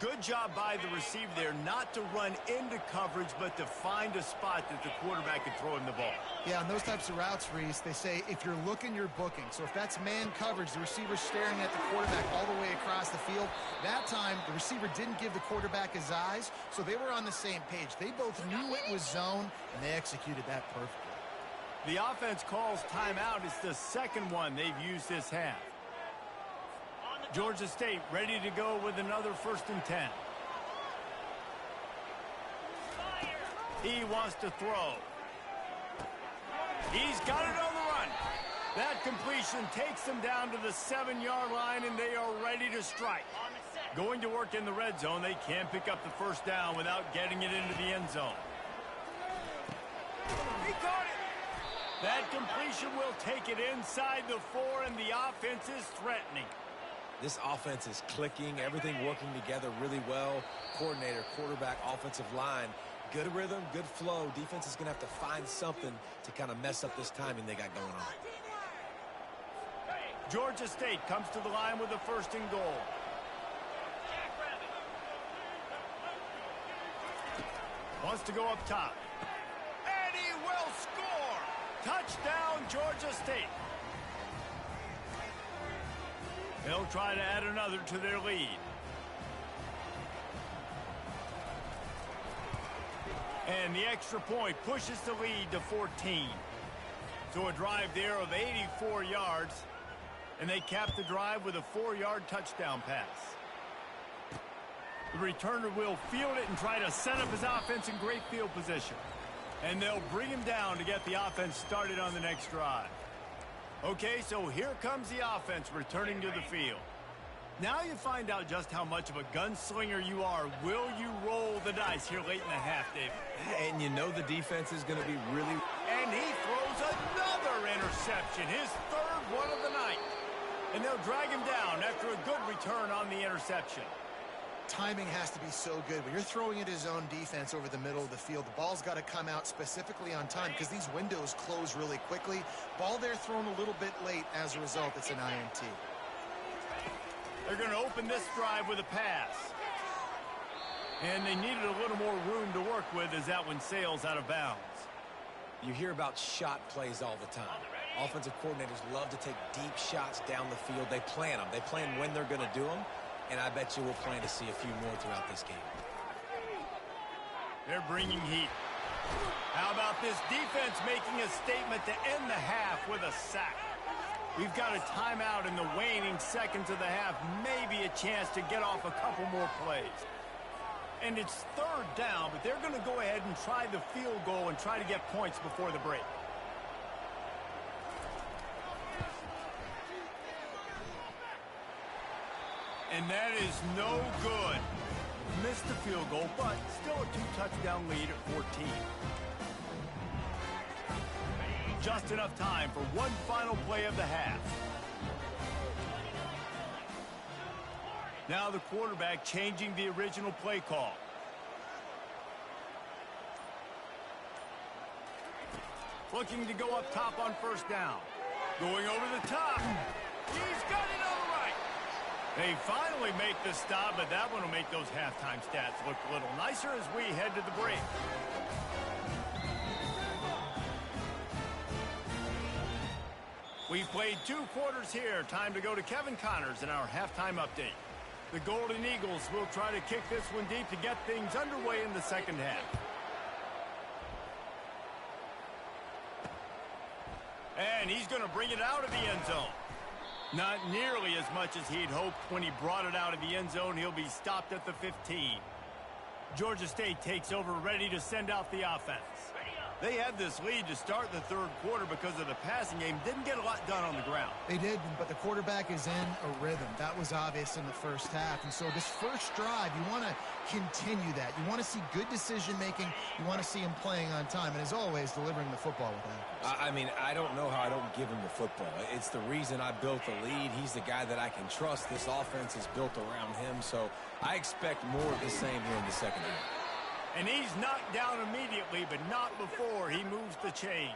S1: Good job by the receiver there not to run into coverage, but to find a spot that the quarterback can throw him the ball.
S2: Yeah, on those types of routes, Reese, they say if you're looking, you're booking. So if that's man coverage, the receiver's staring at the quarterback all the way across the field. That time, the receiver didn't give the quarterback his eyes, so they were on the same page. They both knew it was zone, and they executed that perfectly.
S1: The offense calls timeout. It's the 2nd one they've used this half. Georgia State ready to go with another 1st and 10. He wants to throw. He's got it on the run. That completion takes them down to the 7-yard line, and they are ready to strike. Going to work in the red zone, they can't pick up the first down without getting it into the end zone. He caught it. That completion will take it inside the 4, and the offense is threatening.
S3: This offense is clicking, everything working together really well. Coordinator, quarterback, offensive line. Good rhythm, good flow. Defense is going to have to find something to kind of mess up this timing they got going on.
S1: Georgia State comes to the line with a 1st and goal. Wants to go up top. And he will score! Touchdown, Georgia State. They'll try to add another to their lead. And the extra point pushes the lead to 14. So a drive there of 84 yards. And they cap the drive with a 4-yard touchdown pass. The returner will field it and try to set up his offense in great field position. And they'll bring him down to get the offense started on the next drive. Okay, so here comes the offense returning to the field. Now you find out just how much of a gunslinger you are. Will you roll the dice here late in the half, David?
S3: And you know the defense is going to be really...
S1: And he throws another interception, his 3rd one of the night. And they'll drag him down after a good return on the interception.
S2: timing has to be so good. When you're throwing at his own defense over the middle of the field, the ball's got to come out specifically on time because these windows close really quickly. Ball there thrown a little bit late. As a result, it's an INT.
S1: They're going to open this drive with a pass. And they needed a little more room to work with as that one sails out of bounds.
S3: You hear about shot plays all the time. Offensive coordinators love to take deep shots down the field. They plan them. They plan when they're going to do them. And I bet you we'll plan to see a few more throughout this game.
S1: They're bringing heat. How about this defense making a statement to end the half with a sack? We've got a timeout in the waning seconds of the half. Maybe a chance to get off a couple more plays. And it's third down, but they're going to go ahead and try the field goal and try to get points before the break. And that is no good. Missed the field goal, but still a 2-touchdown lead at 14. Just enough time for one final play of the half. Now the quarterback changing the original play call. Looking to go up top on first down. Going over the top. He's got it on the right. They finally make the stop, but that one will make those halftime stats look a little nicer as we head to the break. We've played 2 quarters here. Time to go to Kevin Connors in our halftime update. The Golden Eagles will try to kick this one deep to get things underway in the second half. And he's going to bring it out of the end zone. Not nearly as much as he'd hoped when he brought it out of the end zone. He'll be stopped at the 15. Georgia State takes over, ready to send out the offense. They had this lead to start the third quarter because of the passing game. Didn't get a lot done on the ground.
S2: They did, but the quarterback is in a rhythm. That was obvious in the first half. And so this first drive, you want to continue that. You want to see good decision-making. You want to see him playing on time. And as always, delivering the football with accuracy.
S3: I mean, I don't know how I don't give him the football. It's the reason I built the lead. He's the guy that I can trust. This offense is built around him. So I expect more of the same here in the second half.
S1: And he's knocked down immediately, but not before he moves the chains.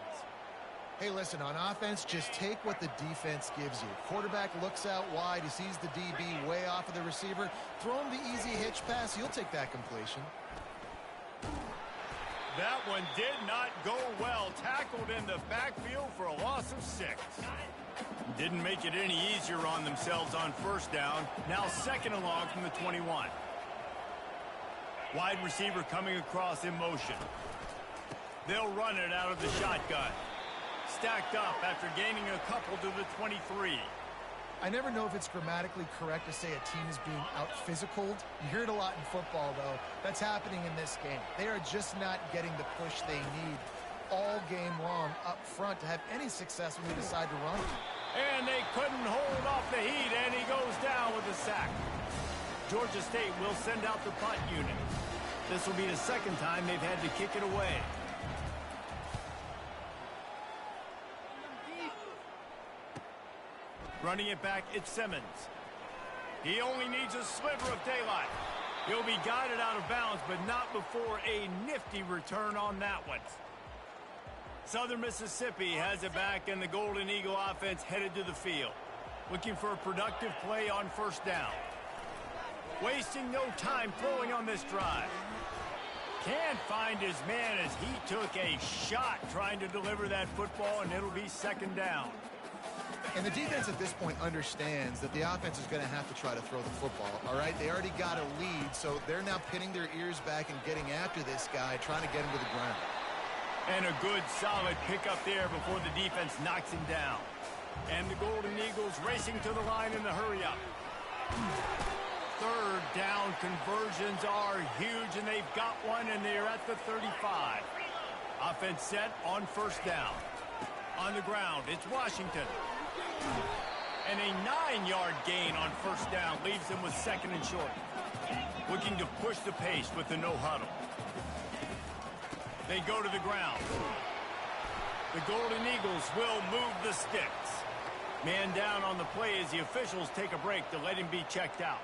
S2: Hey, listen, on offense, just take what the defense gives you. Quarterback looks out wide. He sees the DB way off of the receiver. Throw him the easy hitch pass. You'll take that completion.
S1: That one did not go well. Tackled in the backfield for a loss of 6. Didn't make it any easier on themselves on first down. Now second and long from the 21. Wide receiver coming across in motion. They'll run it out of the shotgun. Stacked up after gaining a couple to the 23.
S2: I never know if it's grammatically correct to say a team is being out-physicaled. You hear it a lot in football, though. That's happening in this game. They are just not getting the push they need all game long up front to have any success when they decide to run.
S1: And they couldn't hold off the heat, and he goes down with a sack. Georgia State will send out the punt unit. This will be the second time they've had to kick it away. Running it back, it's Simmons. He only needs a sliver of daylight. He'll be guided out of bounds, but not before a nifty return on that one. Southern Mississippi has it back, and the Golden Eagle offense headed to the field. Looking for a productive play on first down. Wasting no time throwing on this drive. Can't find his man as he took a shot trying to deliver that football, and it'll be second down.
S2: And the defense at this point understands that the offense is going to have to try to throw the football, all right? They already got a lead, so they're now pinning their ears back and getting after this guy, trying to get him to the ground.
S1: And a good, solid pickup there before the defense knocks him down. And the Golden Eagles racing to the line in the hurry-up. Third down conversions are huge, and they've got one, and they're at the 35. Offense set on first down. On the ground, it's Washington. And a 9-yard gain on first down leaves them with second and short. Looking to push the pace with the no-huddle. They go to the ground. The Golden Eagles will move the sticks. Man down on the play as the officials take a break to let him be checked out.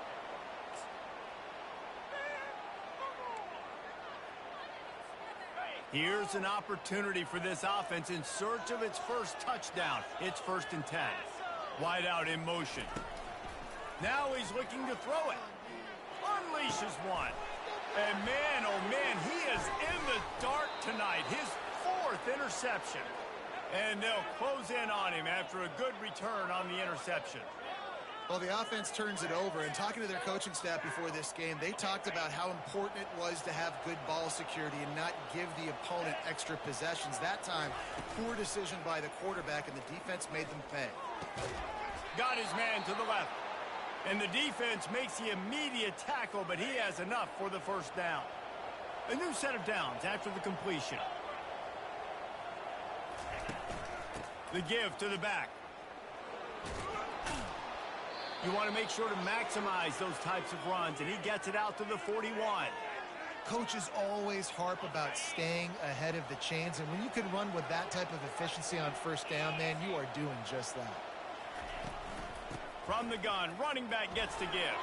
S1: Here's an opportunity for this offense in search of its first touchdown. It's 1st and 10. Wide out in motion. Now he's looking to throw it. Unleashes one. And man, oh man, he is in the dark tonight. His 4th interception. And they'll close in on him after a good return on the interception.
S2: Well, the offense turns it over, and talking to their coaching staff before this game, they talked about how important it was to have good ball security and not give the opponent extra possessions. That time, poor decision by the quarterback, and the defense made them pay.
S1: Got his man to the left. And the defense makes the immediate tackle, but he has enough for the first down. A new set of downs after the completion. The give to the back. You want to make sure to maximize those types of runs, and he gets it out to the 41.
S2: Coaches always harp about staying ahead of the chains, and when you can run with that type of efficiency on first down, man, you are doing just that.
S1: From the gun, running back gets to give.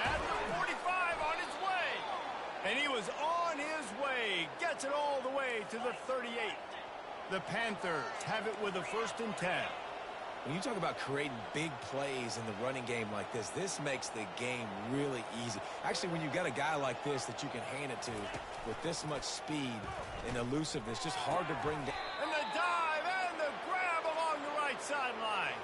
S1: At the 45 on his way. And he was on his way. Gets it all the way to the 38. The Panthers have it with a 1st and 10.
S3: When you talk about creating big plays in the running game like this makes the game really easy. Actually, when you've got a guy like this that you can hand it to with this much speed and elusiveness, just hard to bring down.
S1: And the dive and the grab along the right sideline.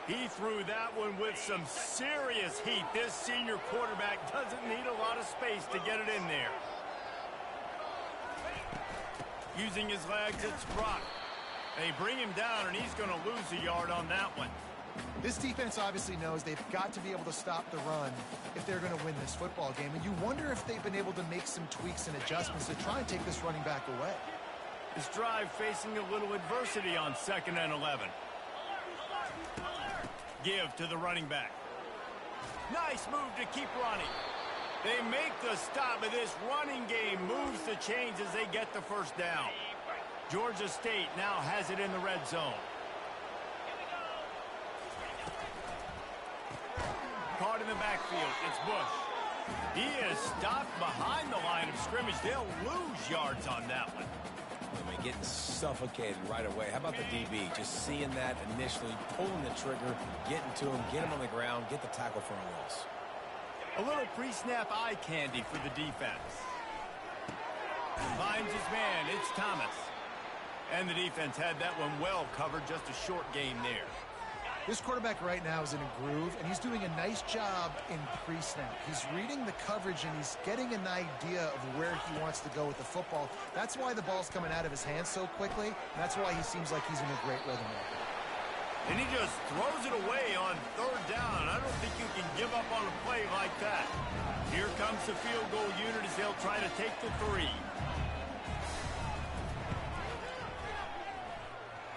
S1: He threw that one with some serious heat. This senior quarterback doesn't need a lot of space to get it in there. Using his legs, it's Brock. They bring him down, and he's going to lose a yard on that one.
S2: This defense obviously knows they've got to be able to stop the run if they're going to win this football game. And you wonder if they've been able to make some tweaks and adjustments to try and take this running back away.
S1: This drive facing a little adversity on 2nd and 11. Give to the running back. Nice move to keep running. They make the stop, but this running game moves the chains as they get the first down. Georgia State now has it in the red zone. Caught in the backfield. It's Bush. He is stopped behind the line of scrimmage. They'll lose yards on that one.
S3: I mean, getting suffocated right away. How about the DB? Just seeing that initially, pulling the trigger, getting to him, get him on the ground, get the tackle for a loss.
S1: A little pre-snap eye candy for the defense. Finds his man. It's Thomas. And the defense had that one well covered. Just a short gain there.
S2: This quarterback right now is in a groove, and he's doing a nice job in pre-snap. He's reading the coverage, and he's getting an idea of where he wants to go with the football. That's why the ball's coming out of his hands so quickly, and that's why he seems like he's in a great rhythm right now.
S1: And he just throws it away on 3rd down. I don't think you can give up on a play like that. Here comes the field goal unit as they'll try to take the 3.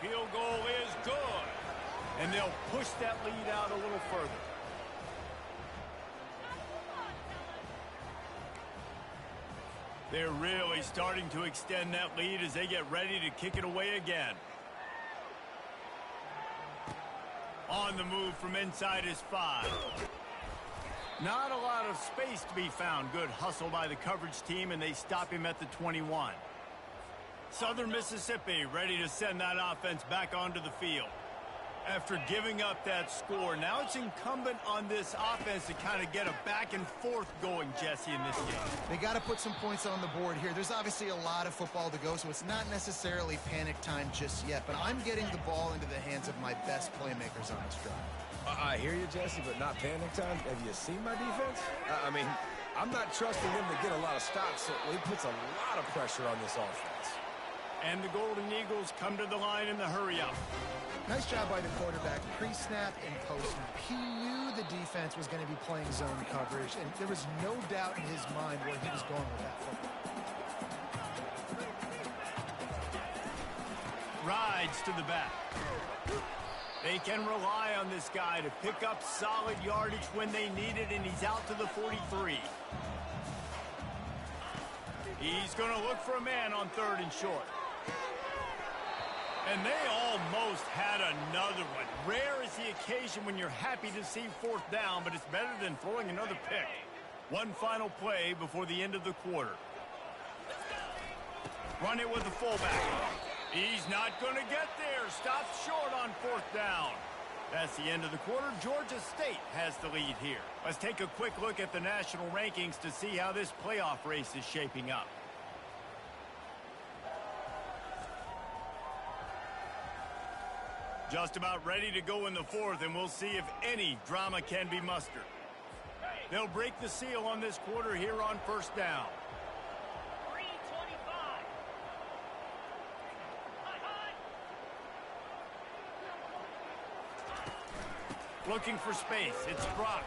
S1: Field goal is good. And they'll push that lead out a little further. They're really starting to extend that lead as they get ready to kick it away again. On the move from inside his 5. Not a lot of space to be found. Good hustle by the coverage team, and they stop him at the 21. Southern Mississippi ready to send that offense back onto the field. After giving up that score, now it's incumbent on this offense to kind of get a back and forth going, Jesse, in this game.
S2: They got to put some points on the board here. There's obviously a lot of football to go, so it's not necessarily panic time just yet, but I'm getting the ball into the hands of my best playmakers on this drive.
S3: I hear you, Jesse, but not panic time. Have you seen my defense? I mean, I'm not trusting them to get a lot of stops, so he puts a lot of pressure on this offense.
S1: And the Golden Eagles come to the line in the hurry-up.
S2: Nice job by the quarterback, pre-snap and post-snap. He knew the defense was going to be playing zone coverage, and there was no doubt in his mind where he was going with that football.
S1: Rides to the back. They can rely on this guy to pick up solid yardage when they need it, and he's out to the 43. He's going to look for a man on 3rd and short. And they almost had another one. Rare is the occasion when you're happy to see 4th down, but it's better than throwing another pick. One final play before the end of the quarter. Run it with the fullback. He's not going to get there. Stops short on 4th down. That's the end of the quarter. Georgia State has the lead here. Let's take a quick look at the national rankings to see how this playoff race is shaping up. Just about ready to go in the 4th, and we'll see if any drama can be mustered. They'll break the seal on this quarter here on 1st down. 3:25. Looking for space. It's Brock.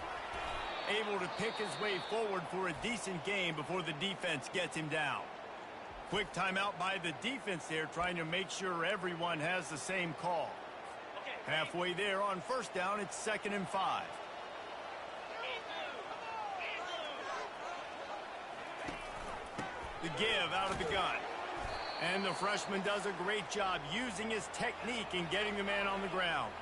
S1: Able to pick his way forward for a decent gain before the defense gets him down. Quick timeout by the defense there, trying to make sure everyone has the same call. Halfway there on 1st down, it's 2nd and 5. The give out of the gun. And the freshman does a great job using his technique and getting the man on the ground.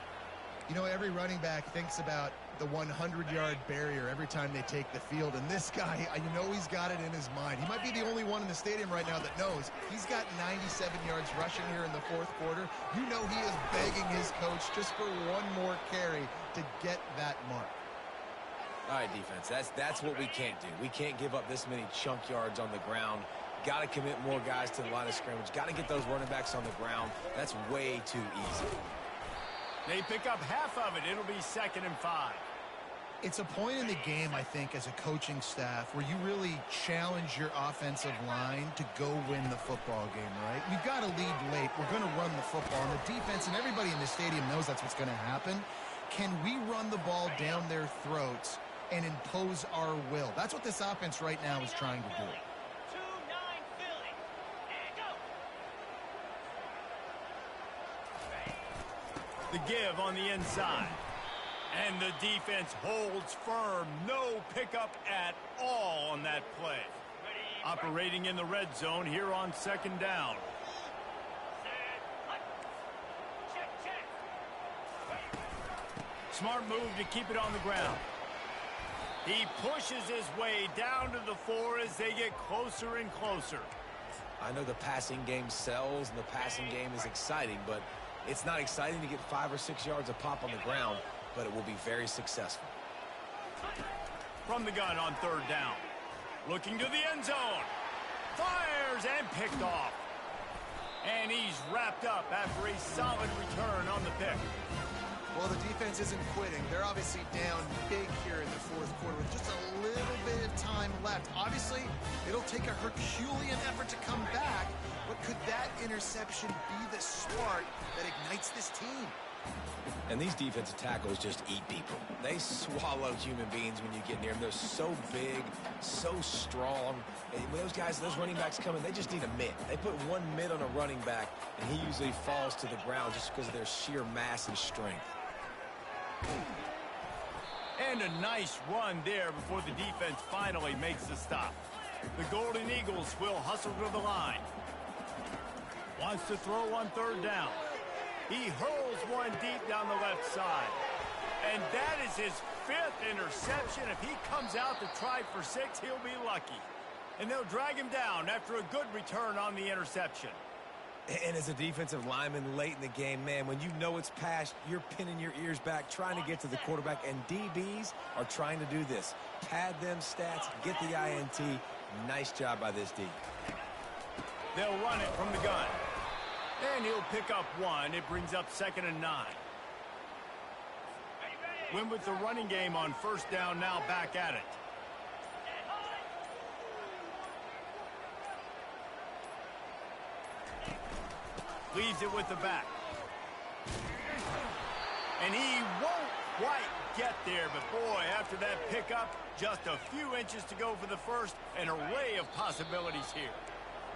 S2: You know, every running back thinks about the 100-yard barrier every time they take the field. And this guy, you know he's got it in his mind. He might be the only one in the stadium right now that knows. He's got 97 yards rushing here in the 4th quarter. You know he is begging his coach just for one more carry to get that mark.
S3: All right, defense, that's what we can't do. We can't give up this many chunk yards on the ground. Got to commit more guys to the line of scrimmage. Got to get those running backs on the ground. That's way too easy.
S1: They pick up half of it. It'll be 2nd and 5.
S2: It's a point in the game, I think, as a coaching staff where you really challenge your offensive line to go win the football game, right? We've got to lead late. We're going to run the football. And the defense and everybody in the stadium knows that's what's going to happen. Can we run the ball down their throats and impose our will? That's what this offense right now is trying to do.
S1: The give on the inside. And the defense holds firm. No pickup at all on that play. Operating in the red zone here on 2nd down. Smart move to keep it on the ground. He pushes his way down to the 4 as they get closer and closer.
S3: I know the passing game sells and the passing game is exciting, but it's not exciting to get 5 or 6 yards a pop on the ground, but it will be very successful.
S1: From the gun on 3rd down. Looking to the end zone. Fires and picked off. And he's wrapped up after a solid return on the pick.
S2: Well, the defense isn't quitting. They're obviously down big here in the 4th quarter with just a little bit of time left. Obviously, it'll take a Herculean effort to come back, but could that interception be the spark that ignites this team?
S3: And these defensive tackles just eat people. They swallow human beings when you get near them. They're so big, so strong. And when those guys, those running backs come in, they just need a mitt. They put one mitt on a running back, and he usually falls to the ground just because of their sheer mass and strength.
S1: And a nice run there before the defense finally makes the stop. The Golden Eagles will hustle to the line. Wants to throw on 3rd down. He hurls one deep down the left side. And that is his 5th interception. If he comes out to try for 6, he'll be lucky. And they'll drag him down after a good return on the interception.
S3: And as a defensive lineman late in the game, man, when you know it's past, you're pinning your ears back, trying to get to the quarterback, and DBs are trying to do this. Pad them stats, get the INT. Nice job by this D.
S1: They'll run it from the gun. And he'll pick up 1. It brings up 2nd and 9. Win with the running game on 1st down, now back at it. Leaves it with the back. And he won't quite get there, but boy, after that pickup, just a few inches to go for the 1st, an array of possibilities here.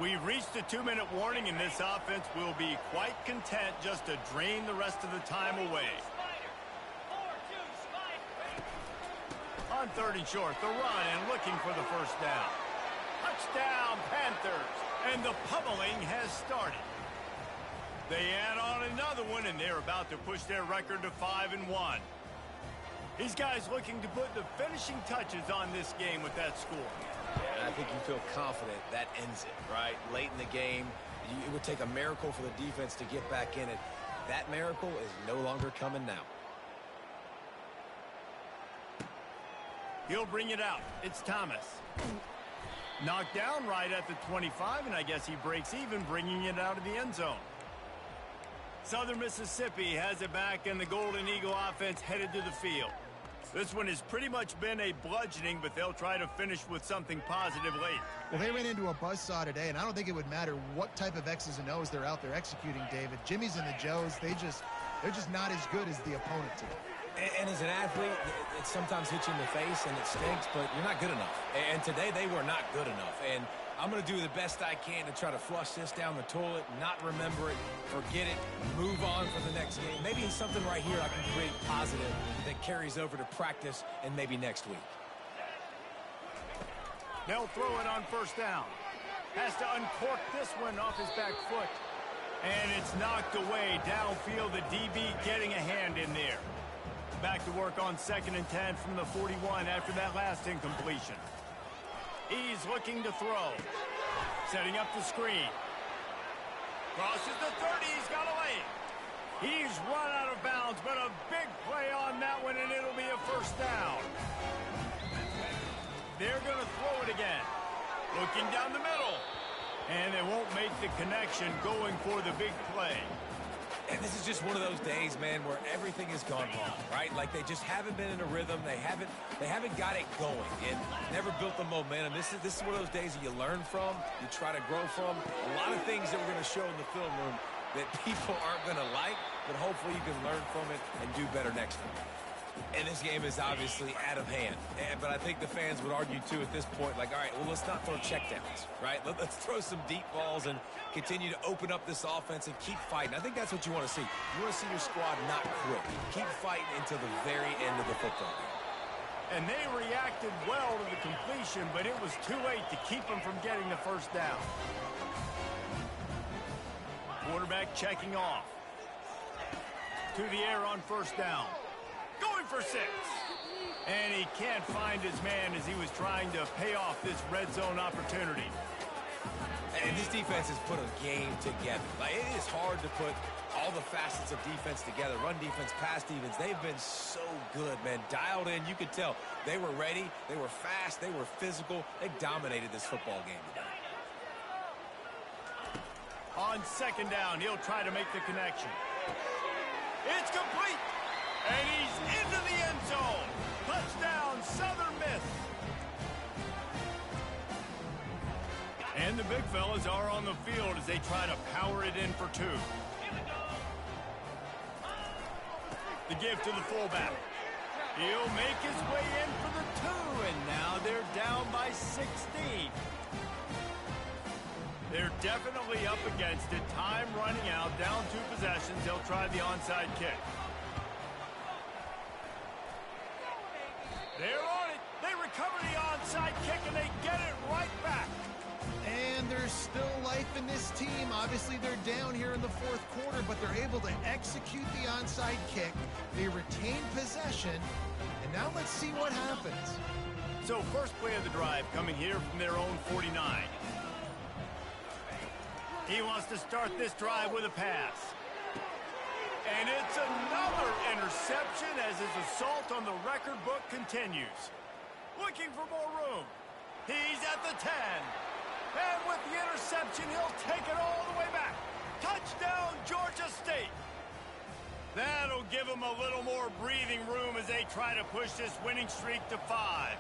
S1: We've reached the 2-minute warning, and this offense will be quite content just to drain the rest of the time away. On 3rd and short, the run and looking for the 1st down. Touchdown, Panthers, and the pummeling has started. They add on another one, and they're about to push their record to 5-1. These guys looking to put the finishing touches on this game with that score.
S3: and I think you feel confident that ends it, right? Late in the game, it would take a miracle for the defense to get back in it. That miracle is no longer coming now.
S1: He'll bring it out. It's Thomas. Knocked down right at the 25, and I guess he breaks even, bringing it out of the end zone. Southern Mississippi has it back, and the Golden Eagle offense headed to the field. This one has pretty much been a bludgeoning, but they'll try to finish with something positive late.
S2: Well, they ran into a buzzsaw today, and I don't think it would matter what type of X's and O's they're out there executing, David. Jimmy's and the Joes, they're just not as good as the opponent today.
S3: And as an athlete, it sometimes hits you in the face, and it stinks, but you're not good enough. And today, they were not good enough. And I'm going to do the best I can to try to flush this down the toilet, not remember it, forget it, move on for the next game. Maybe something right here I can create positive that carries over to practice and maybe next week.
S1: They'll throw it on first down. Has to uncork this one off his back foot. And it's knocked away downfield. The DB getting a hand in there. Back to work on 2nd and 10 from the 41 after that last incompletion. He's looking to throw. Setting up the screen. Crosses the 30. He's got a lane. He's run out of bounds, but a big play on that one, and it'll be a first down. They're going to throw it again. Looking down the middle. And they won't make the connection going for the big play.
S3: And this is just one of those days, man, where everything has gone wrong, right? Like they just haven't been in a rhythm. They haven't got it going and never built the momentum. This is one of those days that you learn from, you try to grow from. A lot of things that we're going to show in the film room that people aren't going to like, but hopefully you can learn from it and do better next time. And this game is obviously out of hand. But I think the fans would argue, too, at this point, like, all right, well, let's not throw checkdowns, right? Let's throw some deep balls and continue to open up this offense and keep fighting. I think that's what you want to see. You want to see your squad not quit. Keep fighting until the very end of the football game.
S1: And they reacted well to the completion, but it was too late to keep them from getting the first down. Quarterback checking off. To the air on first down. Going for 6. And he can't find his man as he was trying to pay off this red zone opportunity.
S3: And this defense has put a game together. Like, it is hard to put all the facets of defense together. Run defense, pass defense. They've been so good, man. Dialed in. You could tell they were ready. They were fast. They were physical. They dominated this football game today.
S1: On 2nd down, he'll try to make the connection. It's complete. And he's into the end zone. Touchdown, Southern Miss. And the big fellas are on the field as they try to power it in for 2. The give to the fullback. He'll make his way in for the 2, and now they're down by 16. They're definitely up against it. Time running out, down 2 possessions. They'll try the onside kick. They're on it. They recover the onside kick, and they get it right back.
S2: And there's still life in this team. Obviously, they're down here in the 4th quarter, but they're able to execute the onside kick. They retain possession, and now let's see what happens.
S1: So first play of the drive coming here from their own 49. He wants to start this drive with a pass. And it's another interception as his assault on the record book continues. Looking for more room. He's at the 10. And with the interception, he'll take it all the way back. Touchdown, Georgia State. That'll give him a little more breathing room as they try to push this winning streak to 5.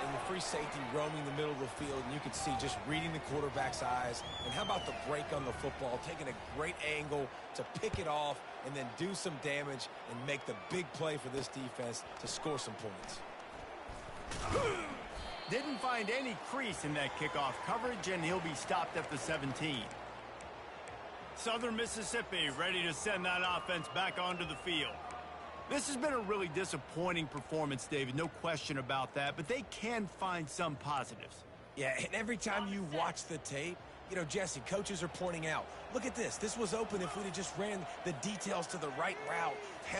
S3: And the free safety roaming the middle of the field, and you can see just reading the quarterback's eyes. And how about the break on the football, taking a great angle to pick it off and then do some damage and make the big play for this defense to score some points.
S1: Didn't find any crease in that kickoff coverage, and he'll be stopped at the 17. Southern Mississippi ready to send that offense back onto the field. This has been a really disappointing performance, David, no question about that, but they can find some positives.
S3: Yeah, and every time you watch the tape, you know, Jesse, coaches are pointing out, look at this. This was open if we'd have just ran the details to the right route,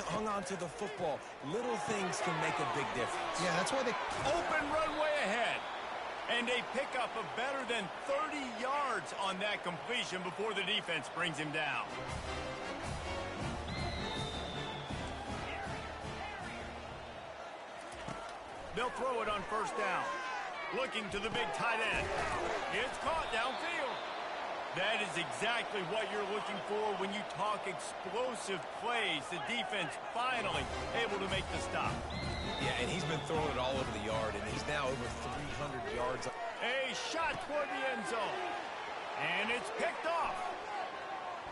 S3: hung on to the football. Little things can make a big difference.
S2: Yeah, that's why they...
S1: Open runway ahead. And a pickup of better than 30 yards on that completion before the defense brings him down. They'll throw it on first down. Looking to the big tight end. It's caught downfield. That is exactly what you're looking for when you talk explosive plays. The defense finally able to make the stop.
S3: Yeah, and he's been throwing it all over the yard, and he's now over 300 yards.
S1: A shot toward the end zone. And it's picked off.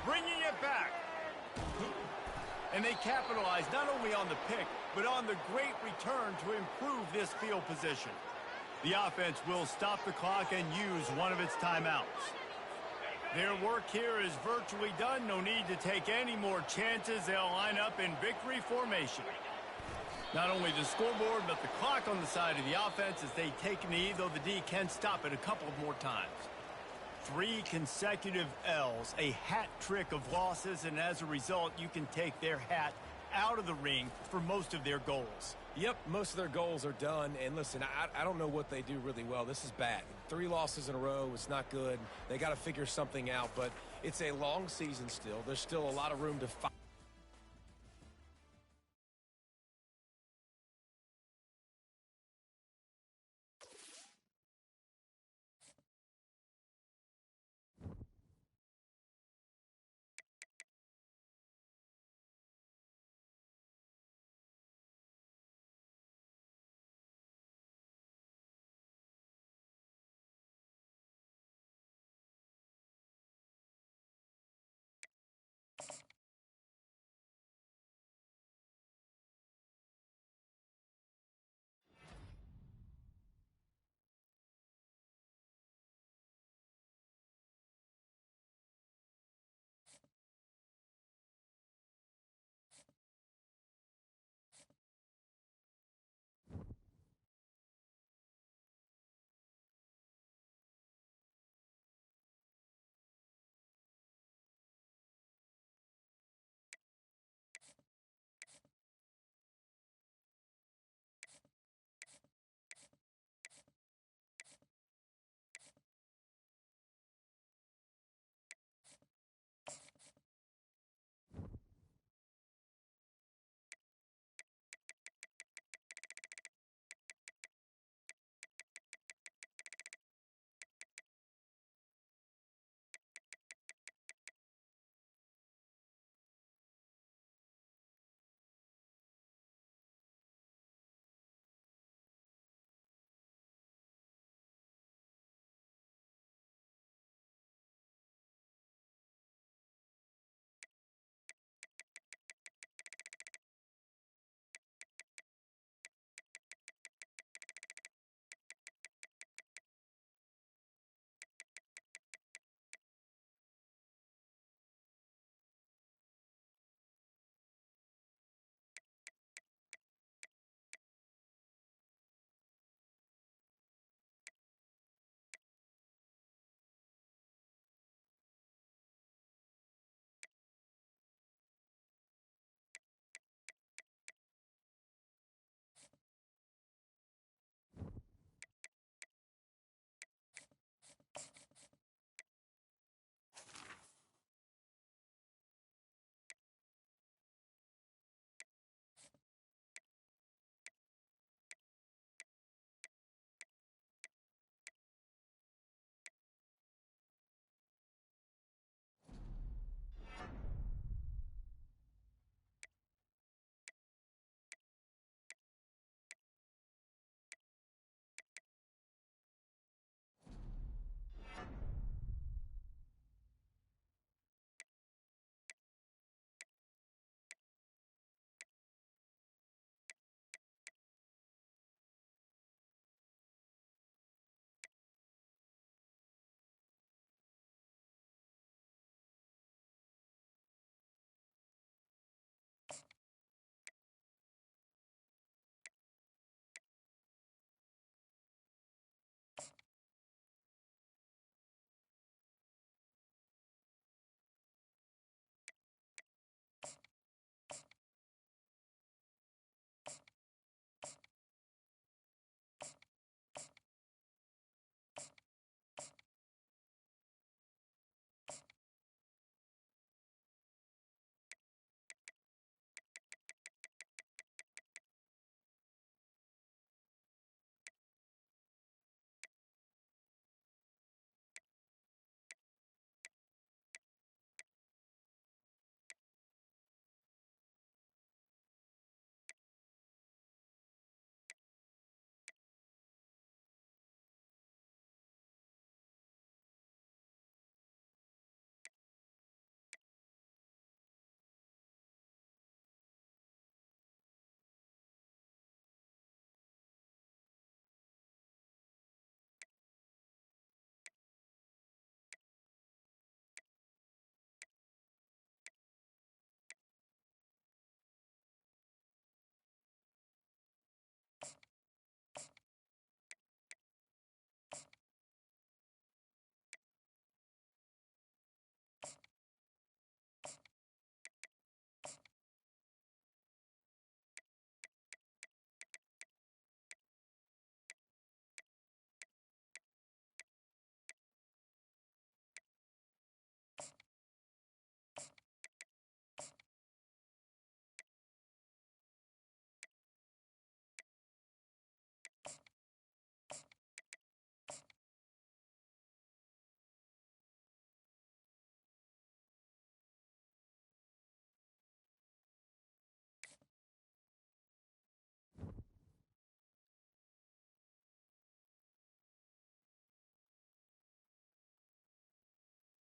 S1: Bringing it back. And they capitalize not only on the pick, but on the great return to improve this field position. The offense will stop the clock and use one of its timeouts. Their work here is virtually done. No need to take any more chances. They'll line up in victory formation. Not only the scoreboard, but the clock on the side of the offense as they take a knee, though the D can stop it a couple of more times. 3 consecutive L's, a hat trick of losses, and as a result, you can take their hat out of the ring for most of their goals.
S3: Yep, most of their goals are done. And listen, I don't know what they do really well. This is bad. 3 losses in a row. It's not good. They got to figure something out, but it's a long season still. There's still a lot of room to fight.